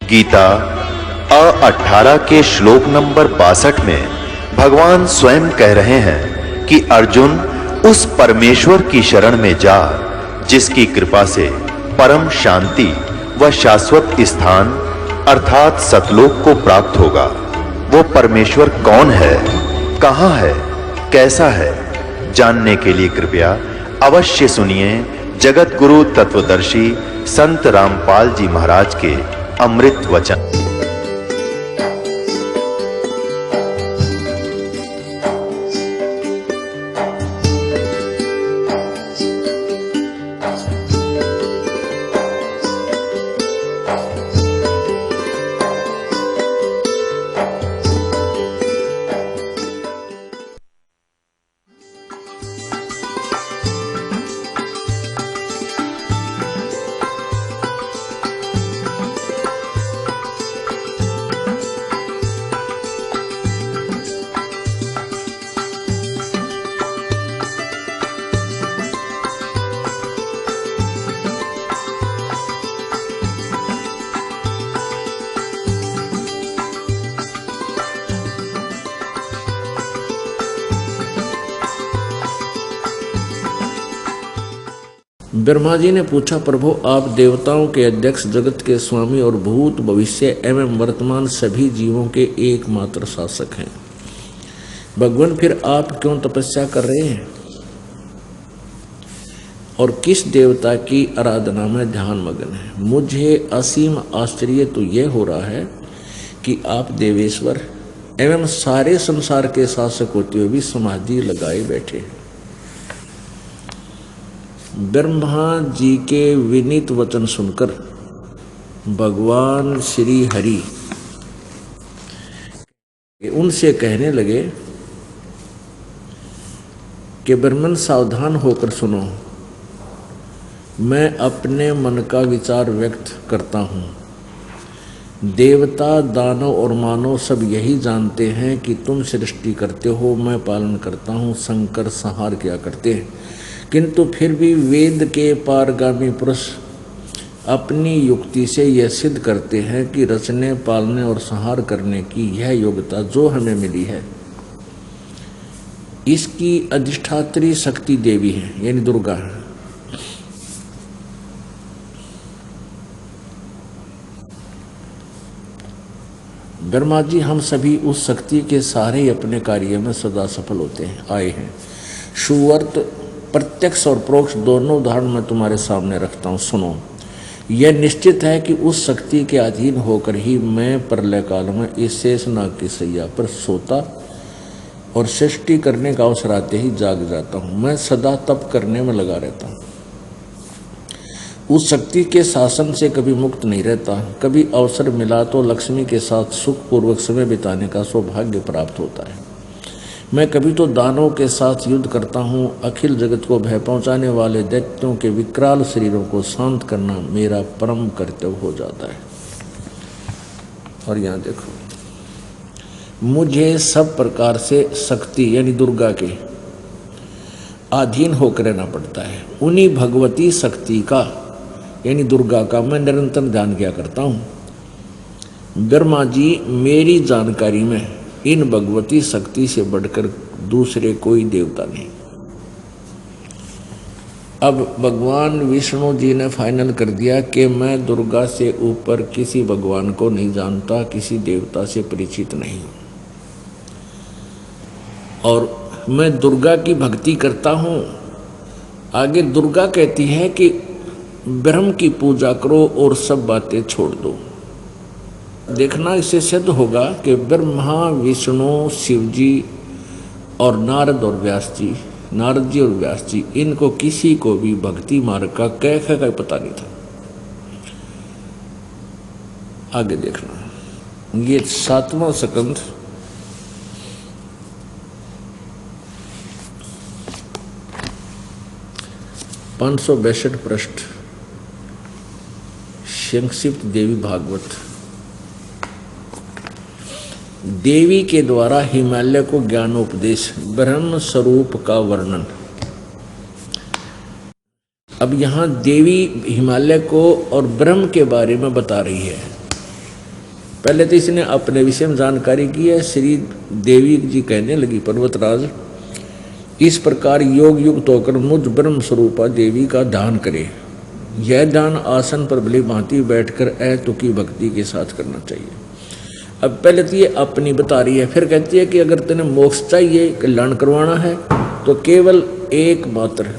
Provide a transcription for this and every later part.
गीता 18 के श्लोक नंबर 62 में भगवान स्वयं कह रहे हैं कि अर्जुन उस परमेश्वर की शरण में जा जिसकी कृपा से परम शांति व शाश्वत स्थान अर्थात सतलोक को प्राप्त होगा। वो परमेश्वर कौन है, कहां है, कैसा है, जानने के लिए कृपया अवश्य सुनिए जगत गुरु तत्वदर्शी संत रामपाल जी महाराज के अमृत वचन। ब्रह्मा जी ने पूछा, प्रभु आप देवताओं के अध्यक्ष, जगत के स्वामी और भूत भविष्य एवं वर्तमान सभी जीवों के एकमात्र शासक हैं। भगवान फिर आप क्यों तपस्या कर रहे हैं और किस देवता की आराधना में ध्यान मग्न है? मुझे असीम आश्चर्य तो यह हो रहा है कि आप देवेश्वर एवं सारे संसार के शासक होते हुए भी समाधि लगाए बैठे हैं। ब्रह्मा जी के विनीत वचन सुनकर भगवान श्री हरि उनसे कहने लगे कि ब्रह्मन सावधान होकर सुनो, मैं अपने मन का विचार व्यक्त करता हूँ। देवता, दानव और मानव सब यही जानते हैं कि तुम सृष्टि करते हो, मैं पालन करता हूँ, संकर संहार किया करते हैं, किंतु फिर भी वेद के पारगामी पुरुष अपनी युक्ति से यह सिद्ध करते हैं कि रचने, पालने और संहार करने की यह योग्यता जो हमें मिली है इसकी अधिष्ठात्री शक्ति देवी है, यानी दुर्गा है। ब्रह्मा जी, हम सभी उस शक्ति के सारे अपने कार्य में सदा सफल होते हैं आए हैं। सुवर्त प्रत्यक्ष और परोक्ष दोनों उदाहरण मैं तुम्हारे सामने रखता हूँ, सुनो। यह निश्चित है कि उस शक्ति के अधीन होकर ही मैं प्रलय काल में इस शेषनाग की सैया पर सोता और सृष्टि करने का अवसर आते ही जाग जाता हूँ। मैं सदा तप करने में लगा रहता हूँ, उस शक्ति के शासन से कभी मुक्त नहीं रहता। कभी अवसर मिला तो लक्ष्मी के साथ सुखपूर्वक समय बिताने का सौभाग्य प्राप्त होता है। मैं कभी तो दानवों के साथ युद्ध करता हूँ। अखिल जगत को भय पहुँचाने वाले दैत्यों के विकराल शरीरों को शांत करना मेरा परम कर्तव्य हो जाता है। और यहाँ देखो, मुझे सब प्रकार से शक्ति यानी दुर्गा के अधीन होकर रहना पड़ता है। उन्हीं भगवती शक्ति का यानी दुर्गा का मैं निरंतर ध्यान किया करता हूँ। ब्रह्मा जी, मेरी जानकारी में इन भगवती शक्ति से बढ़कर दूसरे कोई देवता नहीं। अब भगवान विष्णु जी ने फाइनल कर दिया कि मैं दुर्गा से ऊपर किसी भगवान को नहीं जानता, किसी देवता से परिचित नहीं हूं, और मैं दुर्गा की भक्ति करता हूं। आगे दुर्गा कहती है कि ब्रह्म की पूजा करो और सब बातें छोड़ दो। देखना, इससे सिद्ध होगा कि ब्रह्मा, विष्णु, शिव जी और नारद और व्यास जी, नारद जी और व्यास जी, इनको किसी को भी भक्ति मार्ग का कैसे का पता नहीं था। आगे देखना, ये 7वां स्कंध 562 पृष्ठ, संक्षिप्त देवी भागवत। देवी के द्वारा हिमालय को ज्ञानोपदेश, ब्रह्म स्वरूप का वर्णन। अब यहाँ देवी हिमालय को और ब्रह्म के बारे में बता रही है। पहले तो इसने अपने विषय में जानकारी की है। श्री देवी जी कहने लगी, पर्वतराज इस प्रकार योग युक्त होकर मुझ ब्रह्म स्वरूपा देवी का ध्यान करे। यह ध्यान आसन पर भली भांति बैठकर अतुकी भक्ति के साथ करना चाहिए। अब पहले तो ये अपनी बता रही है, फिर कहती है कि अगर तेने मोक्ष चाहिए, कल्याण करवाना है, तो केवल एकमात्र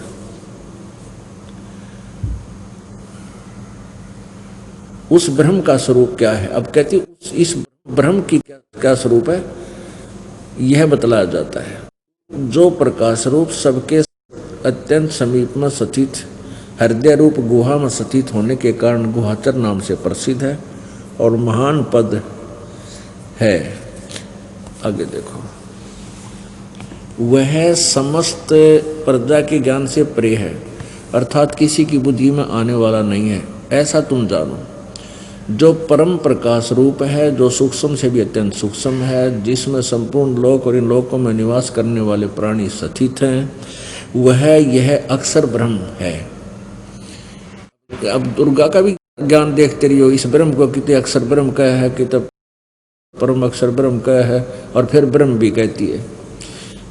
उस ब्रह्म का स्वरूप क्या है। अब कहती इस ब्रह्म की क्या स्वरूप है, यह बतलाया जाता है। जो प्रकाश रूप सबके अत्यंत समीप में स्थित, हृदय रूप गुहा में स्थित होने के कारण गुहाचर नाम से प्रसिद्ध है और महान पद है। आगे देखो, वह समस्त प्रजा के ज्ञान से परे है, अर्थात किसी की बुद्धि में आने वाला नहीं है, ऐसा तुम जानो। जो परम प्रकाश रूप है, जो सूक्ष्म से भी अत्यंत सूक्ष्म है, जिसमें संपूर्ण लोक और इन लोकों में निवास करने वाले प्राणी स्थित हैं, वह यह अक्षर ब्रह्म है। अब दुर्गा का भी ज्ञान देखते रहियो, इस ब्रह्म को कितने अक्षर ब्रह्म का है, कितने परम अक्षर ब्रह्म का है, और फिर ब्रह्म भी कहती है।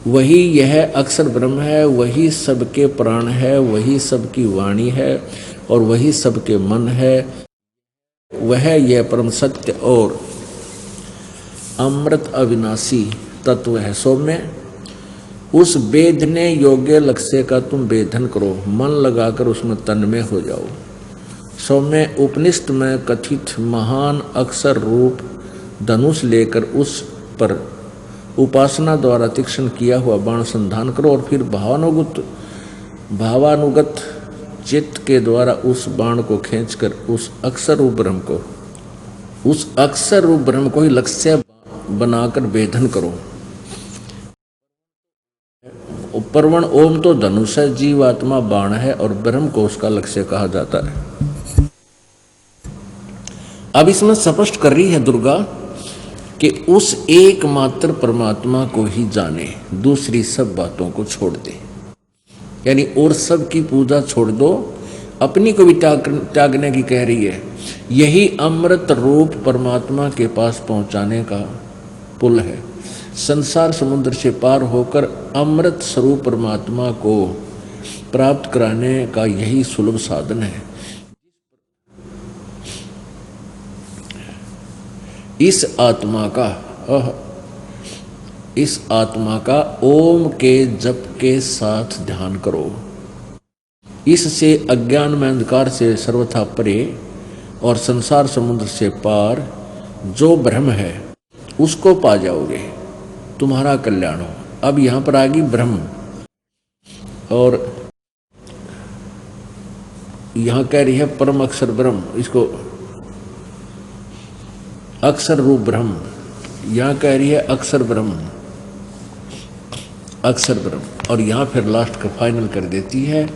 वही यह अक्षर ब्रह्म है, वही सबके प्राण है, वही सबकी वाणी है और वही सबके मन है। वह यह परम सत्य और अमृत अविनाशी तत्व है। सौम्य उस वेदने योग्य लक्ष्य का तुम वेदन करो, मन लगाकर उसमें तन्मय हो जाओ। सौम्य उपनिषद में कथित महान अक्षर रूप धनुष लेकर उस पर उपासना द्वारा तीक्ष्ण किया हुआ बाण संधान करो और फिर भावानुगत चित्त के द्वारा उस बाण को खींचकर उस अक्षर रूप ब्रह्म को ही लक्ष्य बनाकर वेधन करो। परवण ओम तो धनुष है, जीवात्मा बाण है और ब्रह्म को उसका लक्ष्य कहा जाता है। अब इसमें स्पष्ट कर रही है दुर्गा कि उस एकमात्र परमात्मा को ही जाने, दूसरी सब बातों को छोड़ दे। यानी और सब की पूजा छोड़ दो, अपनी को भी त्यागने की कह रही है। यही अमृत रूप परमात्मा के पास पहुंचाने का पुल है। संसार समुद्र से पार होकर अमृत स्वरूप परमात्मा को प्राप्त कराने का यही सुलभ साधन है। इस आत्मा का ओम के जप के साथ ध्यान करो। इससे अज्ञान में अंधकार से सर्वथा परे और संसार समुद्र से पार जो ब्रह्म है उसको पा जाओगे, तुम्हारा कल्याण हो। अब यहां पर आ गई ब्रह्म, और यहां कह रही है परम अक्षर ब्रह्म, इसको अक्षर रूप ब्रह्म, यहां कह रही है अक्षर ब्रह्म, और यहां फिर लास्ट का फाइनल कर देती है,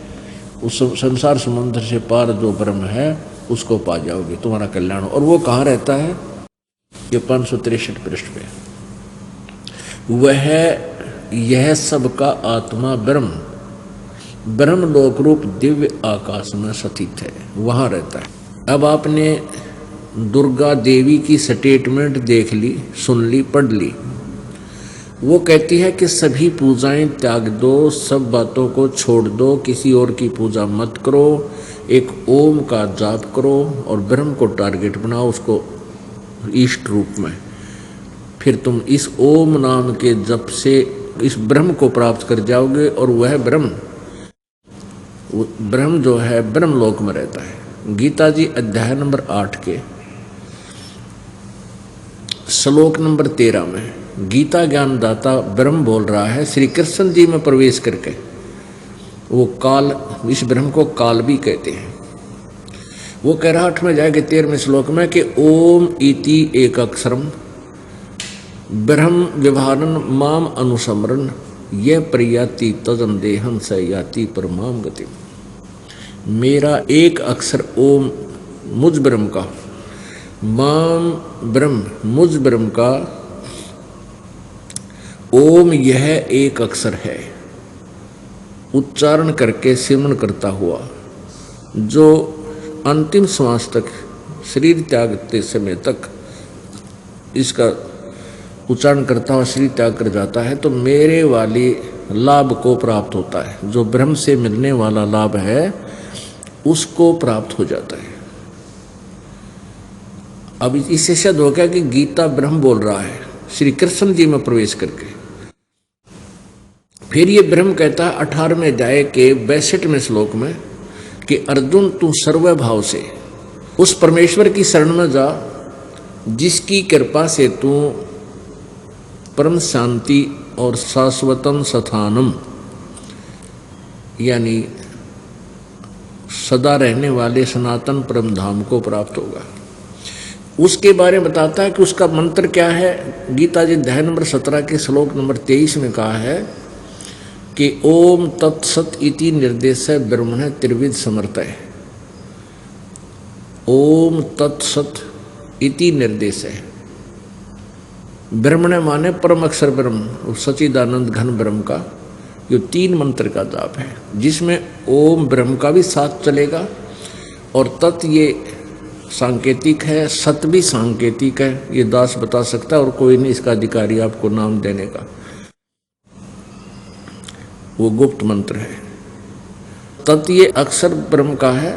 उस संसार समुद्र से पार जो ब्रह्म है उसको पा जाओगे, तुम्हारा कल्याण हो। और वो कहाँ रहता है, ये 563 पृष्ठ पे। वह यह सबका आत्मा ब्रह्म लोक रूप दिव्य आकाश में स्थित है, वहां रहता है। अब आपने दुर्गा देवी की स्टेटमेंट देख ली, सुन ली, पढ़ ली। वो कहती है कि सभी पूजाएं त्याग दो, सब बातों को छोड़ दो, किसी और की पूजा मत करो, एक ओम का जाप करो और ब्रह्म को टारगेट बनाओ, उसको इष्ट रूप में। फिर तुम इस ओम नाम के जप से इस ब्रह्म को प्राप्त कर जाओगे, और वह ब्रह्म जो है ब्रह्म लोक में रहता है। गीता जी अध्याय नंबर 8 के श्लोक नंबर 13 में गीता ज्ञानदाता ब्रह्म बोल रहा है, श्री कृष्ण जी में प्रवेश करके। वो काल, इस ब्रह्म को काल भी कहते हैं। वो कह रहा 8 में जाएगा 13वें श्लोक में कि ओम इति एक अक्षरम ब्रह्म व्यवहारन माम अनुसमरण ये प्रयाति तजन देहम स याति परमाम गति। मेरा एक अक्षर ओम मुझ ब्रह्म का, माम ब्रह्म मुझ ब्रह्म का, ओम यह एक अक्षर है, उच्चारण करके सिमरन करता हुआ जो अंतिम श्वास तक, शरीर त्यागते समय तक इसका उच्चारण करता हुआ शरीर त्याग कर जाता है तो मेरे वाले लाभ को प्राप्त होता है, जो ब्रह्म से मिलने वाला लाभ है उसको प्राप्त हो जाता है। अब इससे सिद्ध हो गया कि गीता ब्रह्म बोल रहा है श्री कृष्ण जी में प्रवेश करके। फिर ये ब्रह्म कहता है 18वें अध्याय के 62वें श्लोक में कि अर्जुन तू सर्वभाव से उस परमेश्वर की शरण में जा जिसकी कृपा से तू परम शांति और शाश्वतम स्थानम यानी सदा रहने वाले सनातन परम धाम को प्राप्त होगा। उसके बारे में बताता है कि उसका मंत्र क्या है। गीता जी अध्याय नंबर 17 के श्लोक नंबर 23 में कहा है कि ओम तत्सत इति निर्देश ब्रह्मण त्रिविध समर्थय। ओम तत्सत इति निर्देश है। ब्रह्मण माने परम अक्षर ब्रह्म, सच्चिदानंद घन ब्रह्म का जो 3 मंत्र का जाप है, जिसमें ओम ब्रह्म का भी साथ चलेगा और तत् ये सांकेतिक है, सत भी सांकेतिक है। ये दास बता सकता है और कोई नहीं इसका अधिकारी आपको नाम देने का, वो गुप्त मंत्र है। तत् ये अक्षर ब्रह्म का है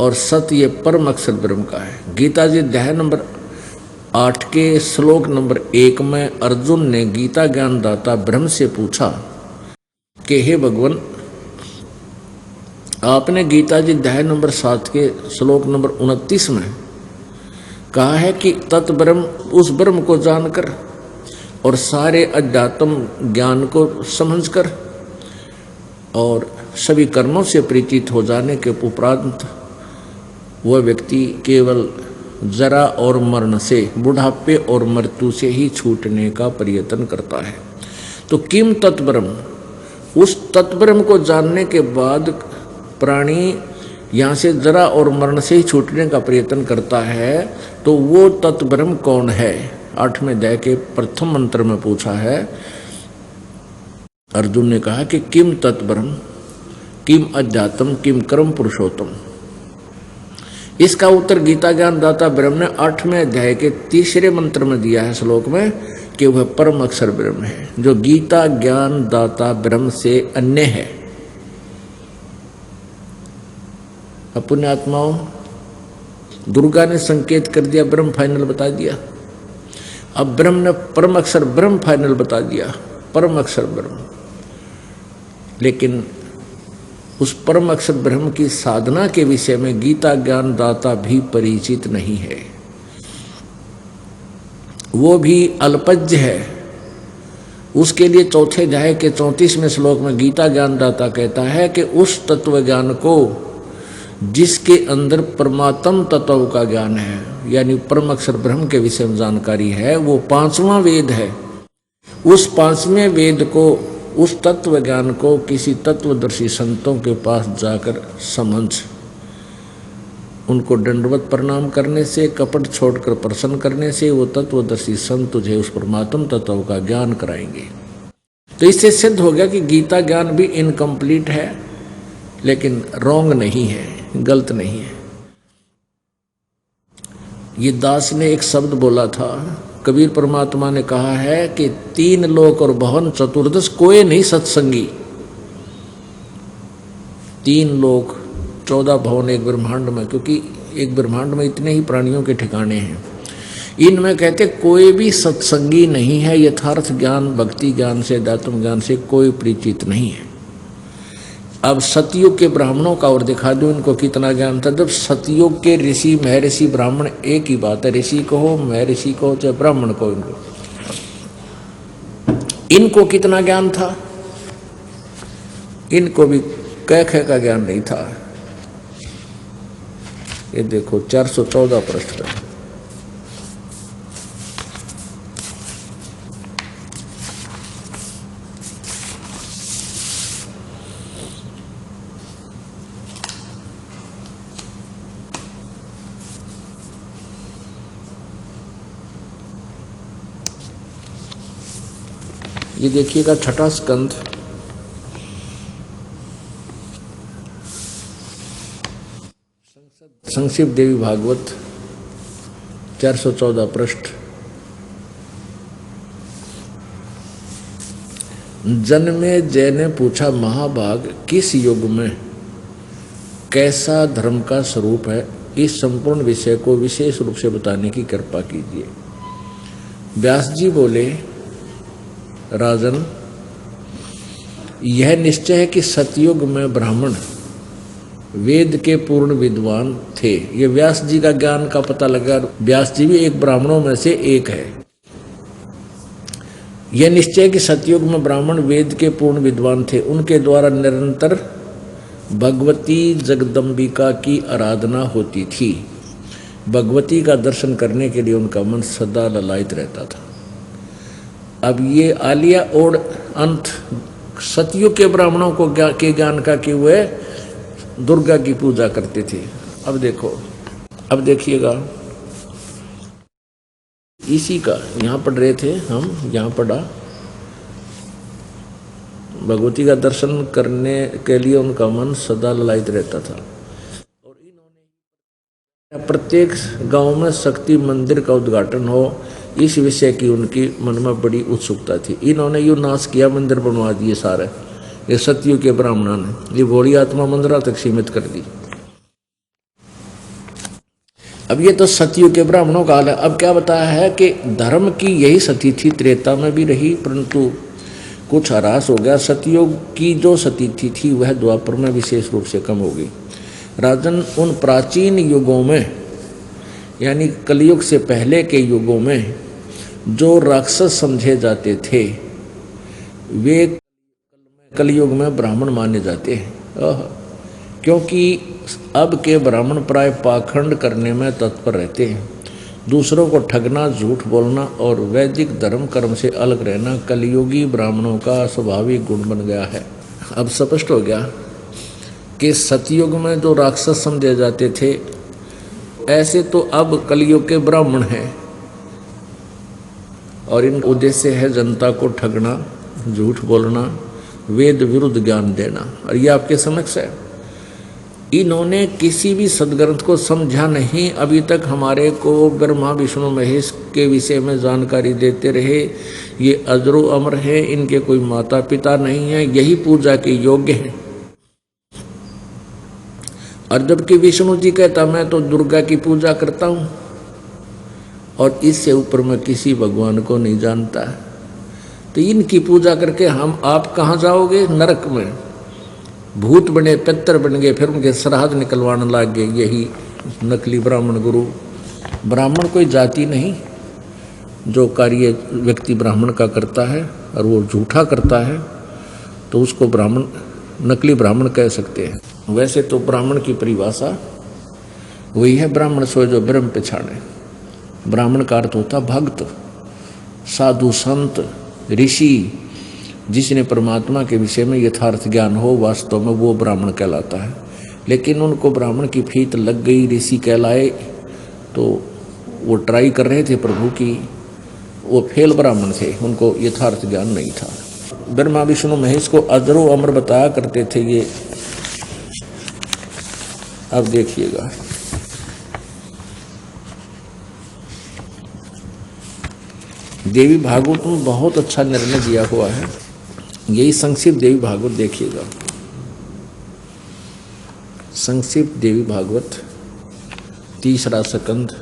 और सत ये परम अक्षर ब्रह्म का है। गीता जी अध्याय नंबर 8 के श्लोक नंबर 1 में अर्जुन ने गीता ज्ञान दाता ब्रह्म से पूछा कि हे भगवान, आपने गीता जी अध्याय नंबर 7 के श्लोक नंबर 29 में कहा है कि तत् ब्रह्म उस ब्रह्म को जानकर और सारे अध्यात्म ज्ञान को समझकर और सभी कर्मों से परिचित हो जाने के उपरांत वह व्यक्ति केवल जरा और मरण से, बुढ़ापे और मृत्यु से ही छूटने का प्रयत्न करता है। तो किम तत्ब्रह्म, उस तत्ब्रह्म को जानने के बाद प्राणी यहाँ से जरा और मरण से ही छूटने का प्रयत्न करता है, तो वो तत्ब्रह्म कौन है? 8वें अध्याय के प्रथम मंत्र में पूछा है। अर्जुन ने कहा कि किम तत्ब्रह्म, किम अध्यात्म, किम कर्म पुरुषोत्तम। इसका उत्तर गीता ज्ञान दाता ब्रह्म ने 8वें अध्याय के 3रे मंत्र में दिया है श्लोक में कि वह परम अक्षर ब्रह्म है, जो गीता ज्ञान दाता ब्रह्म से अन्य है। पुण्य आत्माओं, दुर्गा ने संकेत कर दिया, ब्रह्म फाइनल बता दिया। अब ब्रह्म ने परम अक्षर ब्रह्म फाइनल बता दिया, परम अक्षर ब्रह्म। लेकिन उस परम अक्षर ब्रह्म की साधना के विषय में गीता ज्ञान दाता भी परिचित नहीं है, वो भी अल्पज्ञ है। उसके लिए 4थे अध्याय के 34वें श्लोक में गीता ज्ञान दाता कहता है कि उस तत्व ज्ञान को जिसके अंदर परमात्म तत्व का ज्ञान है, यानी परम अक्षर ब्रह्म के विषय में जानकारी है, वो 5वां वेद है। उस 5वें वेद को, उस तत्व ज्ञान को किसी तत्वदर्शी संतों के पास जाकर समझ, उनको दंडवत प्रणाम करने से, कपट छोड़कर प्रसन्न करने से वो तत्वदर्शी संत तुझे उस परमात्म तत्व का ज्ञान कराएंगे। तो इससे सिद्ध हो गया कि गीता ज्ञान भी इनकम्प्लीट है, लेकिन रॉन्ग नहीं है, गलत नहीं है। ये दास ने एक शब्द बोला था, कबीर परमात्मा ने कहा है कि 3 लोक और भवन चतुर्दश कोई नहीं सत्संगी। 3 लोक 14 भवन एक ब्रह्मांड में, क्योंकि एक ब्रह्मांड में इतने ही प्राणियों के ठिकाने हैं। इनमें कहते कोई भी सत्संगी नहीं है, यथार्थ ज्ञान भक्ति ज्ञान से, अध्यात्म ज्ञान से कोई परिचित नहीं है। अब सतयुग के ब्राह्मणों का और दिखा दूं इनको कितना ज्ञान था। जब सतयुग के ऋषि महर्षि ब्राह्मण एक ही बात है, ऋषि कहो महर्षि कहो चाहे ब्राह्मण कहो, इनको कितना ज्ञान था। इनको भी कह का ज्ञान नहीं था। ये देखो 414 पृष्ठ पर ये देखिएगा 6ठा स्कंध, संक्षिप्त देवी भागवत 414 पृष्ठ। जन्मेजय ने पूछा, महाभाग किस युग में कैसा धर्म का स्वरूप है, इस संपूर्ण विषय को विशेष रूप से बताने की कृपा कीजिए। व्यास जी बोले, राजन, यह निश्चय है कि सतयुग में ब्राह्मण वेद के पूर्ण विद्वान थे। ये व्यास जी का ज्ञान का पता लगा। व्यास जी भी एक ब्राह्मणों में से एक है। यह निश्चय कि सतयुग में ब्राह्मण वेद के पूर्ण विद्वान थे। उनके द्वारा निरंतर भगवती जगदम्बिका की आराधना होती थी। भगवती का दर्शन करने के लिए उनका मन सदा ललायित रहता था। अब ये आलिया और अंत सतयुग के ब्राह्मणों को के ज्ञान का कि वे दुर्गा की पूजा करते थे। अब देखो, अब देखिएगा, इसी का यहाँ पढ़ रहे थे हम, यहाँ पढ़ा भगवती का दर्शन करने के लिए उनका मन सदा ललायित रहता था। और इन्होंने प्रत्येक गांव में शक्ति मंदिर का उद्घाटन हो, इस विषय की उनकी मन में बड़ी उत्सुकता थी। इन्होंने यूँ नाश किया, मंदिर बनवा दिए सारे। ये सतयुग के ब्राह्मणों ने ये भोली आत्मा मंदिरों तक सीमित कर दी। अब ये तो सतयुग के ब्राह्मणों का हाल है। अब क्या बताया है कि धर्म की यही सती थी, त्रेता में भी रही, परंतु कुछ ह्रास हो गया। सतयुग की जो सती थी वह द्वापर में विशेष रूप से कम हो गई। राजन, उन प्राचीन युगों में यानी कलयुग से पहले के युगों में जो राक्षस समझे जाते थे वे कलयुग में ब्राह्मण माने जाते हैं। क्योंकि अब के ब्राह्मण प्राय पाखंड करने में तत्पर रहते हैं। दूसरों को ठगना, झूठ बोलना और वैदिक धर्म कर्म से अलग रहना कलयुगी ब्राह्मणों का स्वाभाविक गुण बन गया है। अब स्पष्ट हो गया कि सतयुग में जो राक्षस समझे जाते थे ऐसे तो अब कलयुग के ब्राह्मण हैं और इन उद्देश्य है जनता को ठगना, झूठ बोलना, वेद विरुद्ध ज्ञान देना। और ये आपके समक्ष है। इन्होंने किसी भी सदग्रंथ को समझा नहीं। अभी तक हमारे को ब्रह्मा विष्णु महेश के विषय में जानकारी देते रहे। ये अजरो अमर है, इनके कोई माता पिता नहीं है, यही पूजा के योग्य हैं। और जबकि विष्णु जी कहता मैं तो दुर्गा की पूजा करता हूँ और इससे ऊपर मैं किसी भगवान को नहीं जानता, तो इनकी पूजा करके आप कहाँ जाओगे? नरक में। भूत बने, पितर बन गए, फिर उनके श्राद्ध निकलवाने लग गए यही नकली ब्राह्मण गुरु। ब्राह्मण कोई जाति नहीं, जो कार्य व्यक्ति ब्राह्मण का करता है और वो झूठा करता है तो उसको ब्राह्मण, नकली ब्राह्मण कह सकते हैं। वैसे तो ब्राह्मण की परिभाषा वही है, ब्राह्मण सो जो ब्रह्म पछाड़े। ब्राह्मण का अर्थ होता भक्त, साधु, संत, ऋषि, जिसने परमात्मा के विषय में यथार्थ ज्ञान हो, वास्तव में वो ब्राह्मण कहलाता है। लेकिन उनको ब्राह्मण की फीत लग गई, ऋषि कहलाए, तो वो ट्राई कर रहे थे प्रभु की, वो फेल ब्राह्मण थे, उनको यथार्थ ज्ञान नहीं था। ब्रह्मा विष्णु महेश को अजरो अमर बताया करते थे ये। अब देखिएगा, देवी भागवत में बहुत अच्छा निर्णय दिया हुआ है। यही संक्षिप्त देवी भागवत देखिएगा। संक्षिप्त देवी भागवत 3रा स्कंध,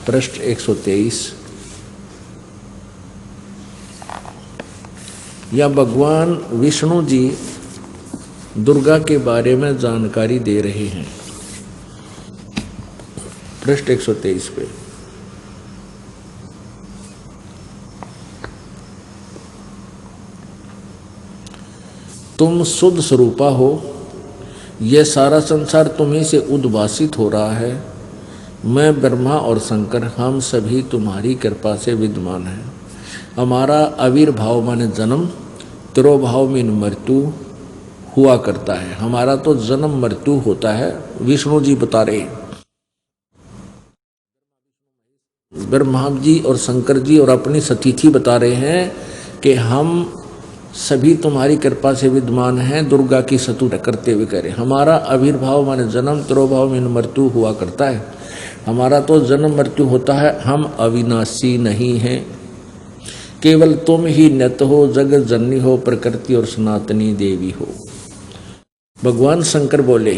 पृष्ठ 123। या भगवान विष्णु जी दुर्गा के बारे में जानकारी दे रहे हैं। पृष्ठ 123 पे तुम शुद्ध स्वरूपा हो, यह सारा संसार तुम्ही से उद्भासित हो रहा है। मैं ब्रह्मा और शंकर हम सभी तुम्हारी कृपा से विद्यमान हैं। हमारा आविर्भाव माने जन्म, तिरोभाव में मृत्यु हुआ करता है। हमारा तो जन्म मृत्यु होता है, विष्णु जी बता रहे। ब्रह्मा जी और शंकर जी और अपनी सतीथि बता रहे हैं कि हम सभी तुम्हारी कृपा से विद्यमान हैं। दुर्गा की स्तुति करते हुए कह रहे हमारा आविर्भाव माने जन्म, तिरोभाव में मृत्यु हुआ करता है। हमारा तो जन्म मृत्यु होता है, हम अविनाशी नहीं हैं। केवल तुम ही नित हो, जगत जननी हो, प्रकृति और सनातनी देवी हो। भगवान शंकर बोले,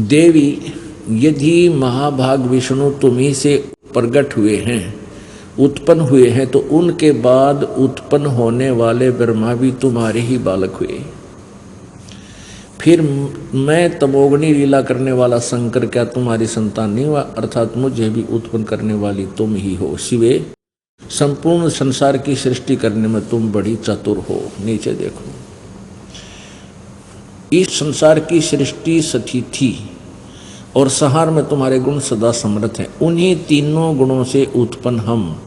देवी यदि महाभाग विष्णु तुम्ही से प्रकट हुए हैं, उत्पन्न हुए हैं, तो उनके बाद उत्पन्न होने वाले ब्रह्मा भी तुम्हारे ही बालक हुए। फिर मैं तमोगुणी लीला करने वाला शंकर क्या तुम्हारी संतान नहीं हुआ? अर्थात मुझे भी उत्पन्न करने वाली तुम ही हो। शिवे, संपूर्ण संसार की सृष्टि करने में तुम बड़ी चतुर हो। नीचे देखो, इस संसार की सृष्टि सती थी और संहार में तुम्हारे गुण सदा समर्थ हैं। उन्हीं तीनों गुणों से उत्पन्न हम,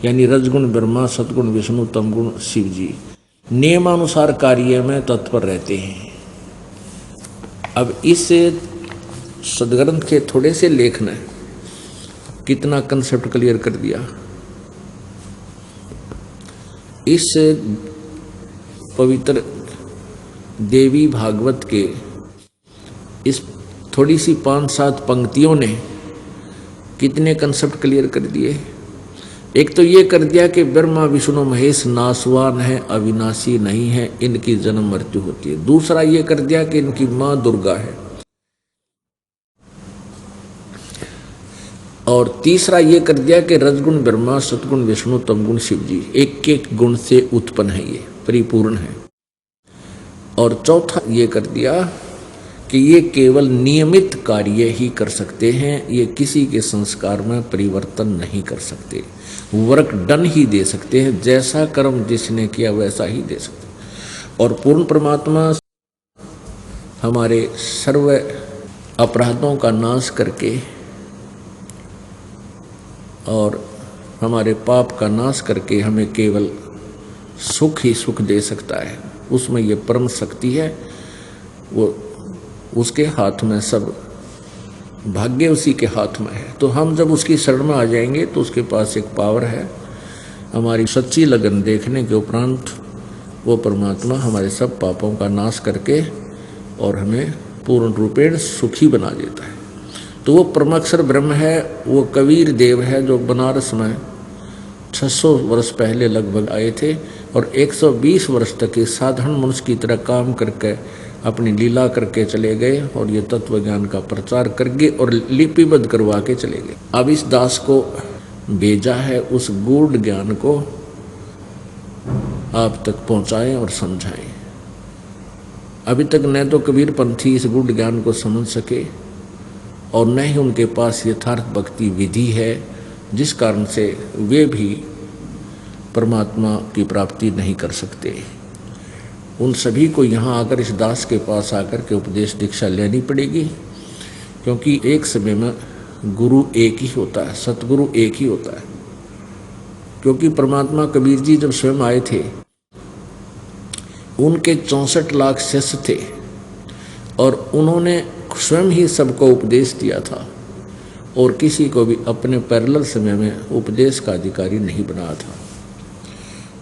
यानी रजगुण ब्रह्मा, सतगुण विष्णु, तमगुण शिव जी, नियमानुसार कार्य में तत्पर रहते हैं। अब इस सदग्रंथ के थोड़े से लेख ने कितना कंसेप्ट क्लियर कर दिया। इस पवित्र देवी भागवत के इस थोड़ी सी 5-7 पंक्तियों ने कितने कंसेप्ट क्लियर कर दिए। एक तो ये कर दिया कि ब्रह्मा विष्णु महेश नासवान है, अविनाशी नहीं है, इनकी जन्म मृत्यु होती है। दूसरा ये कर दिया कि इनकी मां दुर्गा है। और तीसरा ये कर दिया कि रजगुण ब्रह्मा, सतगुण विष्णु, तमगुण शिव जी, एक एक गुण से उत्पन्न है, ये परिपूर्ण है। और चौथा ये कर दिया कि ये केवल नियमित कार्य ही कर सकते हैं, ये किसी के संस्कार में परिवर्तन नहीं कर सकते, वर्क डन ही दे सकते हैं, जैसा कर्म जिसने किया वैसा ही दे सकते हैं। और पूर्ण परमात्मा हमारे सर्व अपराधों का नाश करके और हमारे पाप का नाश करके हमें केवल सुख ही सुख दे सकता है। उसमें ये परम शक्ति है, वो उसके हाथ में, सब भाग्य उसी के हाथ में है। तो हम जब उसकी शरण में आ जाएंगे तो उसके पास एक पावर है। हमारी सच्ची लगन देखने के उपरांत वो परमात्मा हमारे सब पापों का नाश करके और हमें पूर्ण रूपेण सुखी बना देता है। तो वो परमाक्षर ब्रह्म है, वो कबीर देव है जो बनारस में 600 वर्ष पहले लगभग आए थे और 120 वर्ष तक इस साधारण मनुष्य की तरह काम करके अपनी लीला करके चले गए और ये तत्व ज्ञान का प्रचार करके और लिपिबद्ध करवा के चले गए। अब इस दास को भेजा है उस गूढ़ ज्ञान को आप तक पहुंचाएं और समझाएं। अभी तक न तो कबीर पंथी इस गूढ़ ज्ञान को समझ सके और न ही उनके पास यथार्थ भक्ति विधि है, जिस कारण से वे भी परमात्मा की प्राप्ति नहीं कर सकते। उन सभी को यहाँ आकर इस दास के पास आकर के उपदेश दीक्षा लेनी पड़ेगी, क्योंकि एक समय में गुरु एक ही होता है, सतगुरु एक ही होता है। क्योंकि परमात्मा कबीर जी जब स्वयं आए थे उनके 64 लाख शिष्य थे और उन्होंने स्वयं ही सबको उपदेश दिया था और किसी को भी अपने पैरेलल समय में उपदेश का अधिकारी नहीं बनाया था।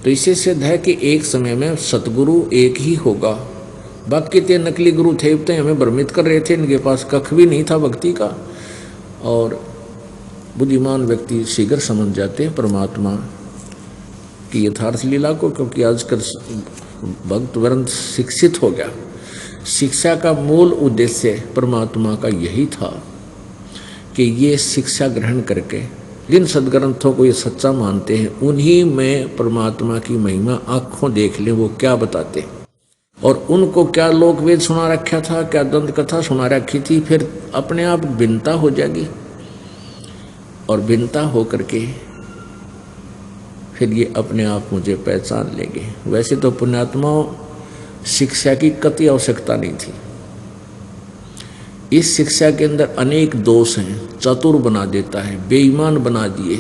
तो इससे सिद्ध है कि एक समय में सतगुरु एक ही होगा। बाकी ते नकली गुरु थे, तो हमें भ्रमित कर रहे थे, इनके पास कख भी नहीं था भक्ति का। और बुद्धिमान व्यक्ति शीघ्र समझ जाते हैं परमात्मा की यथार्थ लीला को, क्योंकि आजकल भक्त वृंद शिक्षित हो गया। शिक्षा का मूल उद्देश्य परमात्मा का यही था कि ये शिक्षा ग्रहण करके जिन सदग्रंथों को ये सच्चा मानते हैं उन्हीं में परमात्मा की महिमा आंखों देख ले वो क्या बताते, और उनको क्या लोकवेद सुना रखा था, क्या दंत कथा सुना रखी थी, फिर अपने आप भिन्नता हो जाएगी और भिन्नता हो करके फिर ये अपने आप मुझे पहचान लेंगे। वैसे तो पुण्यात्माओं शिक्षा की कतई आवश्यकता नहीं थी। इस शिक्षा के अंदर अनेक दोष हैं, चतुर बना देता है, बेईमान बना दिए,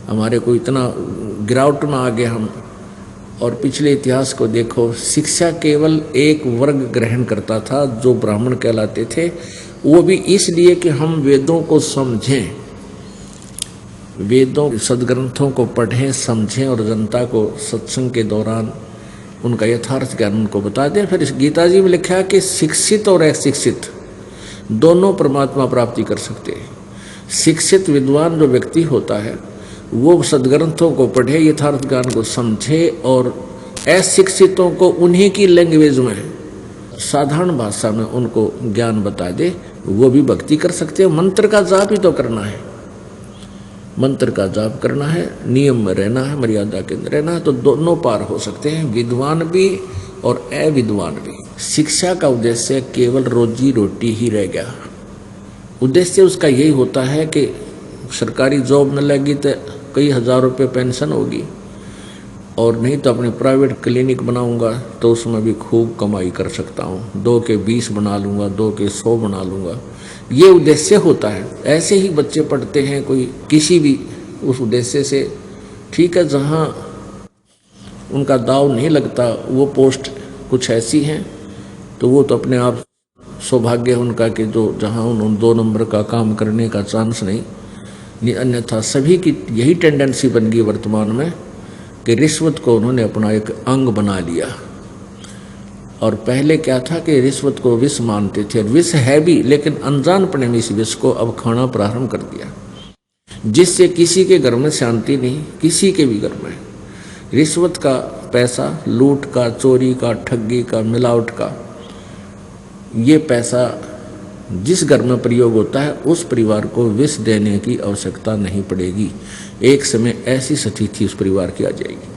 हमारे को इतना गिरावट में आ गए हम। और पिछले इतिहास को देखो, शिक्षा केवल एक वर्ग ग्रहण करता था जो ब्राह्मण कहलाते थे, वो भी इसलिए कि हम वेदों को समझें, वेदों सदग्रंथों को पढ़ें समझें और जनता को सत्संग के दौरान उनका यथार्थ ज्ञान उनको बता दें। फिर इस गीता जी में लिखा है कि शिक्षित और अशिक्षित दोनों परमात्मा प्राप्ति कर सकते हैं। शिक्षित विद्वान जो व्यक्ति होता है वो सदग्रंथों को पढ़े, यथार्थ ज्ञान को समझे और अशिक्षितों को उन्हीं की लैंग्वेज में, साधारण भाषा में उनको ज्ञान बता दे, वो भी भक्ति कर सकते हैं। मंत्र का जाप ही तो करना है, मंत्र का जाप करना है, नियम में रहना है, मर्यादा के अंदर रहना है, तो दोनों पार हो सकते हैं, विद्वान भी और अविद्वान भी। शिक्षा का उद्देश्य केवल रोजी रोटी ही रह गया। उद्देश्य उसका यही होता है कि सरकारी जॉब में लगी तो कई हजार रुपये पेंशन होगी, और नहीं तो अपने प्राइवेट क्लिनिक बनाऊंगा तो उसमें भी खूब कमाई कर सकता हूँ, 2 के 20 बना लूँगा, 2 के 100 बना लूँगा, ये उद्देश्य होता है। ऐसे ही बच्चे पढ़ते हैं कोई किसी भी उस उद्देश्य से, ठीक है, जहाँ उनका दाव नहीं लगता, वो पोस्ट कुछ ऐसी हैं तो वो तो अपने आप सौभाग्य है उनका कि जो जहाँ उन्होंने 2 नंबर का काम करने का चांस नहीं, अन्यथा सभी की यही टेंडेंसी बन गई वर्तमान में कि रिश्वत को उन्होंने अपना एक अंग बना लिया। और पहले क्या था कि रिश्वत को विष मानते थे, और विष है भी, लेकिन अनजानपने में इस विष को अब खाना प्रारंभ कर दिया, जिससे किसी के घर में शांति नहीं, किसी के भी घर में। रिश्वत का पैसा, लूट का, चोरी का, ठगी का, मिलावट का, ये पैसा जिस घर में प्रयोग होता है उस परिवार को विष देने की आवश्यकता नहीं पड़ेगी। एक समय ऐसी स्थिति उस परिवार की आ जाएगी।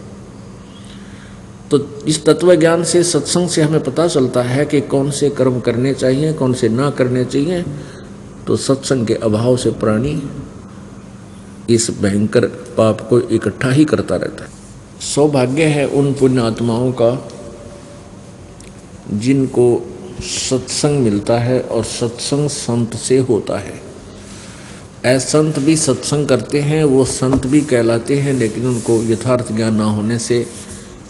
तो इस तत्व ज्ञान से, सत्संग से हमें पता चलता है कि कौन से कर्म करने चाहिए, कौन से ना करने चाहिए। तो सत्संग के अभाव से प्राणी इस भयंकर पाप को इकट्ठा ही करता रहता है। सौभाग्य है उन पुण्य आत्माओं का जिनको सत्संग मिलता है और सत्संग संत से होता है। असंत भी सत्संग करते हैं, वो संत भी कहलाते हैं, लेकिन उनको यथार्थ ज्ञान ना होने से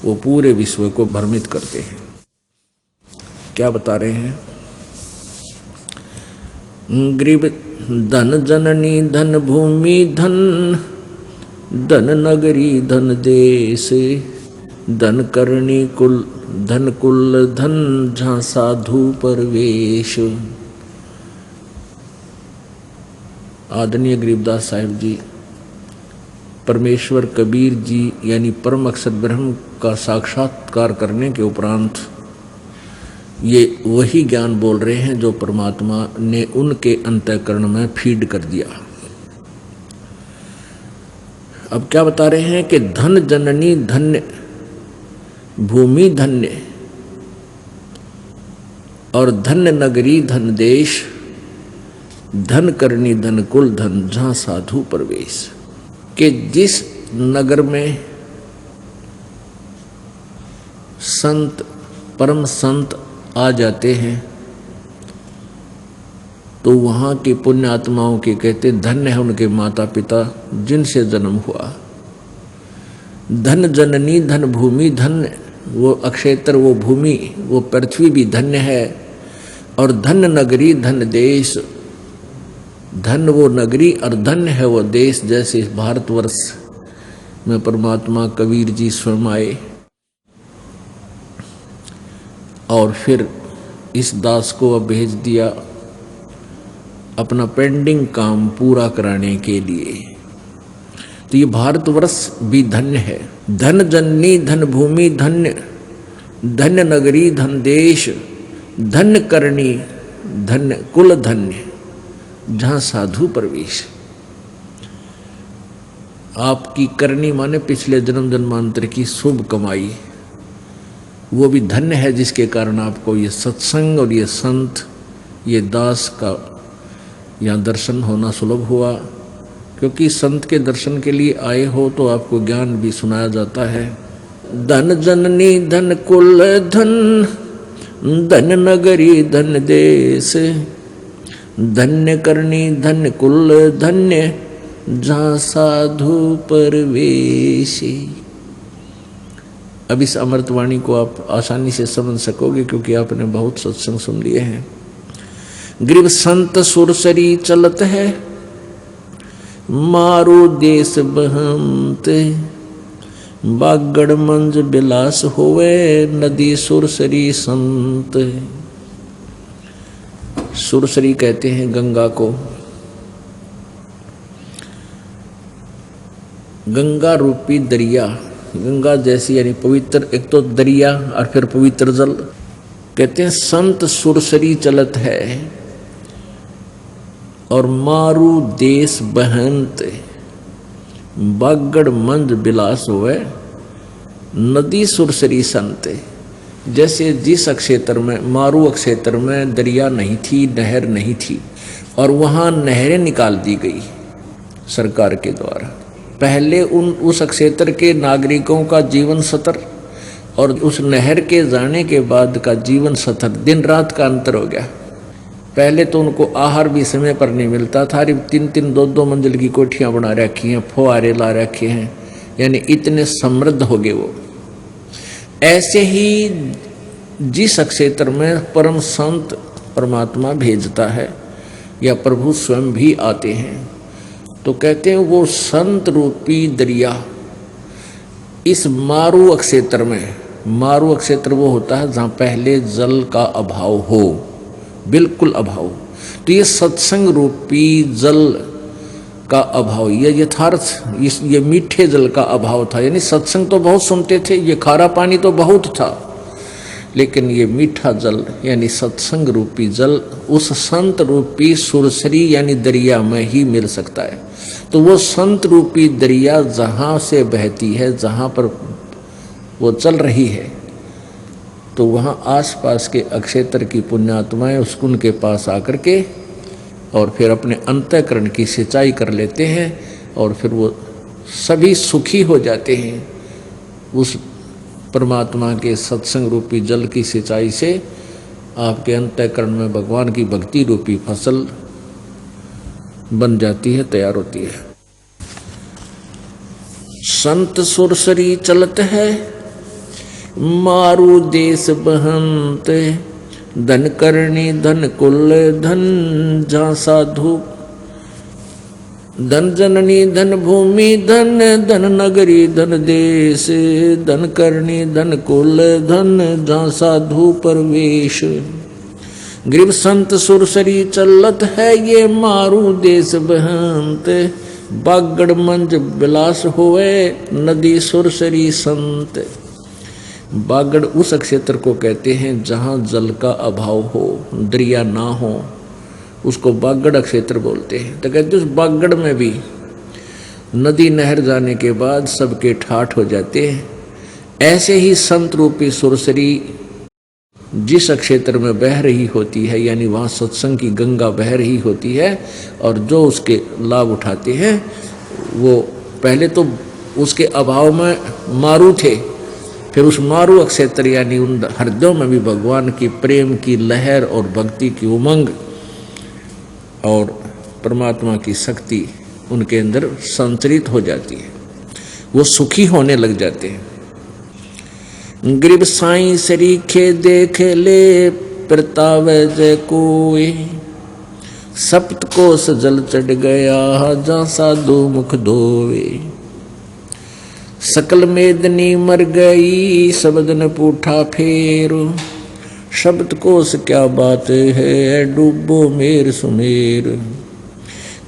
वो पूरे विश्व को भ्रमित करते हैं। क्या बता रहे हैं? ग्रीब धन जननी धन भूमि धन, धन नगरी धन देश, धन करणी कुल धन कुल धन, जहाँ साधु परवेश। आदरणीय गरीबदास साहिब जी, परमेश्वर कबीर जी यानी परम अक्षर ब्रह्म का साक्षात्कार करने के उपरांत ये वही ज्ञान बोल रहे हैं जो परमात्मा ने उनके अंतःकरण में फीड कर दिया। अब क्या बता रहे हैं कि धन जननी धन्य भूमि धन्य, और धन्य नगरी धन देश, धन करनी धन कुल धन, जहाँ साधु प्रवेश। कि जिस नगर में संत, परम संत आ जाते हैं तो वहाँ की पुण्य आत्माओं के कहते धन्य है उनके माता पिता जिनसे जन्म हुआ। धन जननी धन भूमि धन्य, वो अक्षेत्र, वो भूमि, वो पृथ्वी भी धन्य है। और धन नगरी धन देश, धन वो नगरी और धन्य है वो देश। जैसे इस भारतवर्ष में परमात्मा कबीर जी स्वयं आए और फिर इस दास को अब भेज दिया अपना पेंडिंग काम पूरा कराने के लिए। तो ये भारतवर्ष भी धन्य है। धन जननी धन भूमि धन्य, धन्य नगरी धन देश, धन्य करणी धन्य कुल धन्य, जहाँ साधु प्रवेश। आपकी करनी माने पिछले जन्म जन्मांतर की शुभ कमाई, वो भी धन्य है जिसके कारण आपको ये सत्संग और ये संत, ये दास का यहाँ दर्शन होना सुलभ हुआ। क्योंकि संत के दर्शन के लिए आए हो तो आपको ज्ञान भी सुनाया जाता है। धन जननी धन कुल धन, धन नगरी धन देश, धन्य करनी धन्य कुल धन्य, जहाँ साधु परवेशी। अब इस अमृतवाणी को आप आसानी से समझ सकोगे क्योंकि आपने बहुत सत्संग सुन लिए हैं। ग्रीव संत सुरसरी चलत है, मारो देश बहमत, बागड़ मंज बिलास होवे, नदी सुरसरी संत। सुरसरी कहते हैं गंगा को। गंगा रूपी दरिया, गंगा जैसी यानी पवित्र, एक तो दरिया और फिर पवित्र जल। कहते हैं संत सुरसरी चलत है और मारू देश बहंत, बागड़ मंद बिलास हुए नदी सुरसरी संत। जैसे जिस क्षेत्र में, मारू क्षेत्र में दरिया नहीं थी, नहर नहीं थी, और वहाँ नहरें निकाल दी गई सरकार के द्वारा। पहले उस क्षेत्र के नागरिकों का जीवन स्तर और उस नहर के जाने के बाद का जीवन स्तर दिन रात का अंतर हो गया। पहले तो उनको आहार भी समय पर नहीं मिलता था, 3-3 2-2 मंजिल की कोठियाँ बना रखी हैं, फुहारे ला रखे हैं, यानी इतने समृद्ध हो गए वो। ऐसे ही जिस क्षेत्र में परम संत परमात्मा भेजता है या प्रभु स्वयं भी आते हैं, तो कहते हैं वो संत रूपी दरिया इस मारू क्षेत्र में, मारू क्षेत्र वो होता है जहाँ पहले जल का अभाव हो, बिल्कुल अभाव। तो ये सत्संग रूपी जल का अभाव, ये यथार्थ, ये मीठे जल का अभाव था। यानी सत्संग तो बहुत सुनते थे, ये खारा पानी तो बहुत था, लेकिन ये मीठा जल यानी सत्संग रूपी जल उस संत रूपी सुरसरी यानी दरिया में ही मिल सकता है। तो वो संत रूपी दरिया जहाँ से बहती है, जहाँ पर वो चल रही है, तो वहाँ आसपास के अक्षेत्र की पुण्यात्माएं उस कुंड के पास आकर के और फिर अपने अंतःकरण की सिंचाई कर लेते हैं और फिर वो सभी सुखी हो जाते हैं उस परमात्मा के सत्संग रूपी जल की सिंचाई से। आपके अंतःकरण में भगवान की भक्ति रूपी फसल बन जाती है, तैयार होती है। संत सुरसरी चलत है मारू देश बहंत, धन करणी धन कुल धन जहाँ साधु, धन जननी धन भूमि धन, धन नगरी धन देश, धन करणी धन कुल धन जहाँ साधु परवेश। ग्रीव संत सुरसरी चलत है ये मारू देश बहंत, बागड़ मंज बिलास होए नदी सुरसरी संत। बागड़ उस क्षेत्र को कहते हैं जहाँ जल का अभाव हो, दरिया ना हो, उसको बागड़ क्षेत्र बोलते हैं। तो कहते उस बागड़ में भी नदी नहर जाने के बाद सबके ठाठ हो जाते हैं। ऐसे ही संत रूपी सुरसरी जिस क्षेत्र में बह रही होती है, यानी वहाँ सत्संग की गंगा बह रही होती है, और जो उसके लाभ उठाते हैं वो पहले तो उसके अभाव में मारू थे, फिर उस मारू क्षेत्र यानी उन हृदयों में भी भगवान की प्रेम की लहर और भक्ति की उमंग और परमात्मा की शक्ति उनके अंदर संचरित हो जाती है, वो सुखी होने लग जाते हैं। गरीब साईं सरीखे देख ले प्रतावे जय कोई, सप्तकोश जल चढ़ गया जहाँ साधु मुख धोवे। सकल मेदनी मर गई शब्द न पूठा फेर, शब्द कोश क्या बात है डूबो मेर सुमेर।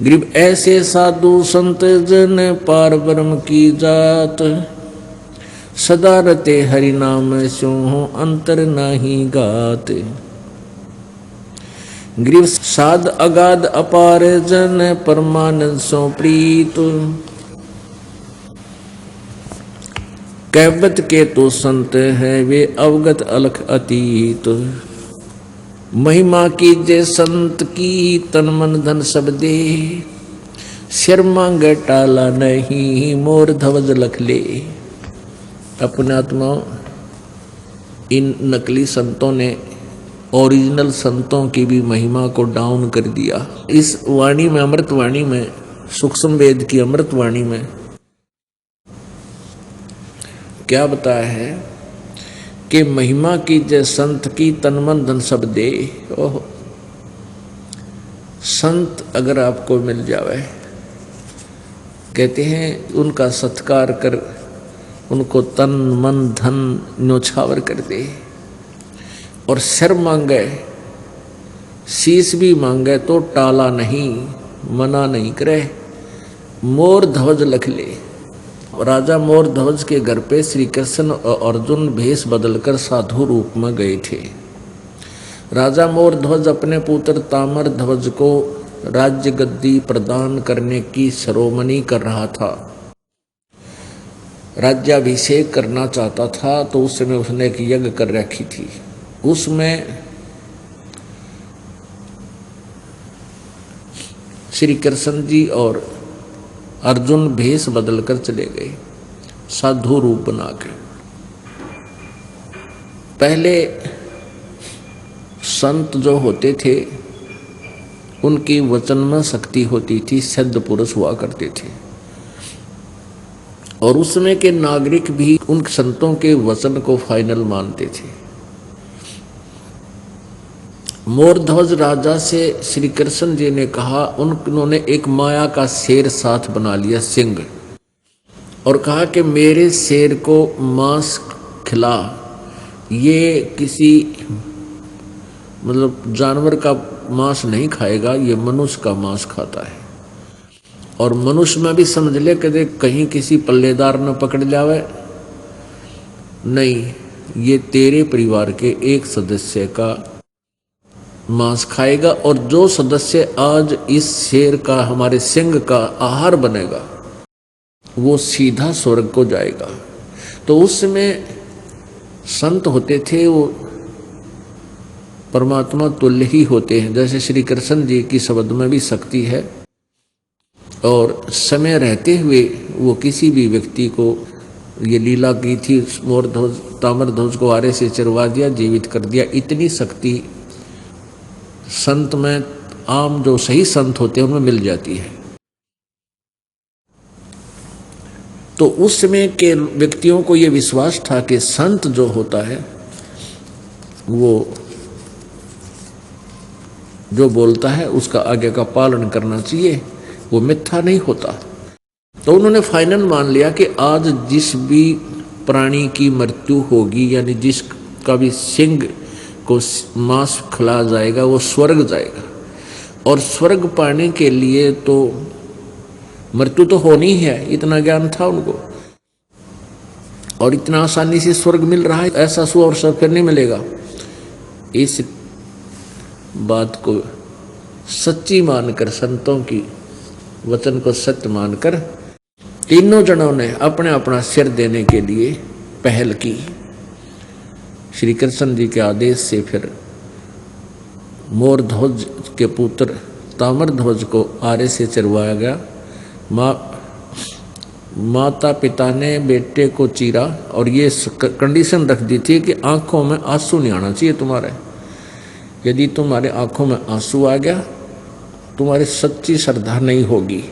गरीब ऐसे साधु संत जन पार ब्रह्म की जात, सदा रते हरि नाम स्यो अंतर नाही गात। गरीब साध अगाध अपार जन परमानंद सो प्रीत, कहवत के तो संत है वे अवगत अलख अतीत। महिमा की जय संत की तन मन धन सब दे, सिर मांग टाला नहीं मोर ध्वज लख ले। अपने आत्मा इन नकली संतों ने ओरिजिनल संतों की भी महिमा को डाउन कर दिया। इस वाणी में, अमृत वाणी में, सूक्ष्म वेद की अमृत वाणी में क्या बताया है कि महिमा की जय संत की तन मन धन सब दे। ओह, संत अगर आपको मिल जावे, कहते हैं उनका सत्कार कर, उनको तन मन धन न्योछावर कर दे, और सिर मांगे, शीश भी मांगे तो टाला नहीं, मना नहीं करे। मोर ध्वज लख ले, राजा मोर ध्वज के घर पे श्री कृष्ण और अर्जुन भेष बदलकर साधु रूप में गए थे। राजा मोर ध्वज अपने पुत्र ताम्र ध्वज को राज्य गद्दी प्रदान करने की शिरोमणि कर रहा था, राज्याभिषेक करना चाहता था। तो उस समय उसने एक यज्ञ कर रखी थी। उसमें श्री कृष्ण जी और अर्जुन भेष बदलकर चले गए साधु रूप बना के। पहले संत जो होते थे उनकी वचन में शक्ति होती थी, सिद्ध पुरुष हुआ करते थे, और उसमें के नागरिक भी उन संतों के वचन को फाइनल मानते थे। मोरध्वज राजा से श्री कृष्ण जी ने कहा, उन्होंने एक माया का शेर साथ बना लिया, सिंह, और कहा कि मेरे शेर को मांस खिला। ये किसी मतलब जानवर का मांस नहीं खाएगा, ये मनुष्य का मांस खाता है। और मनुष्य में भी समझ ले कि कहीं किसी पल्लेदार न पकड़ जावे, नहीं, ये तेरे परिवार के एक सदस्य का मांस खाएगा, और जो सदस्य आज इस शेर का, हमारे सिंह का आहार बनेगा, वो सीधा स्वर्ग को जाएगा। तो उस समय संत होते थे वो परमात्मा तुल्य ही होते हैं। जैसे श्री कृष्ण जी की शब्द में भी शक्ति है, और समय रहते हुए वो किसी भी व्यक्ति को ये लीला की थी, मोर ध्वज ताम्र ध्वज को आरे से चरवा दिया, जीवित कर दिया। इतनी शक्ति संत में, आम जो सही संत होते हैं उनमें मिल जाती है। तो उस समय के व्यक्तियों को ये विश्वास था कि संत जो होता है वो जो बोलता है उसका आगे का पालन करना चाहिए, वो मिथ्या नहीं होता। तो उन्होंने फाइनल मान लिया कि आज जिस भी प्राणी की मृत्यु होगी, यानी जिसका भी सिंह को मांस खिला जाएगा, वो स्वर्ग जाएगा। और स्वर्ग पाने के लिए तो मृत्यु तो होनी ही है, इतना ज्ञान था उनको, और इतना आसानी से स्वर्ग मिल रहा है, ऐसा सु और सब फिर नहीं मिलेगा। इस बात को सच्ची मानकर, संतों की वचन को सत्य मानकर, तीनों जनों ने अपने अपना सिर देने के लिए पहल की। श्री कृष्ण जी के आदेश से फिर मोर ध्वज के पुत्र ताम्र ध्वज को आरे से चरवाया गया। माता पिता ने बेटे को चीरा, और ये कंडीशन रख दी थी कि आंखों में आंसू नहीं आना चाहिए तुम्हारे। यदि तुम्हारे आंखों में आंसू आ गया, तुम्हारी सच्ची श्रद्धा नहीं होगी,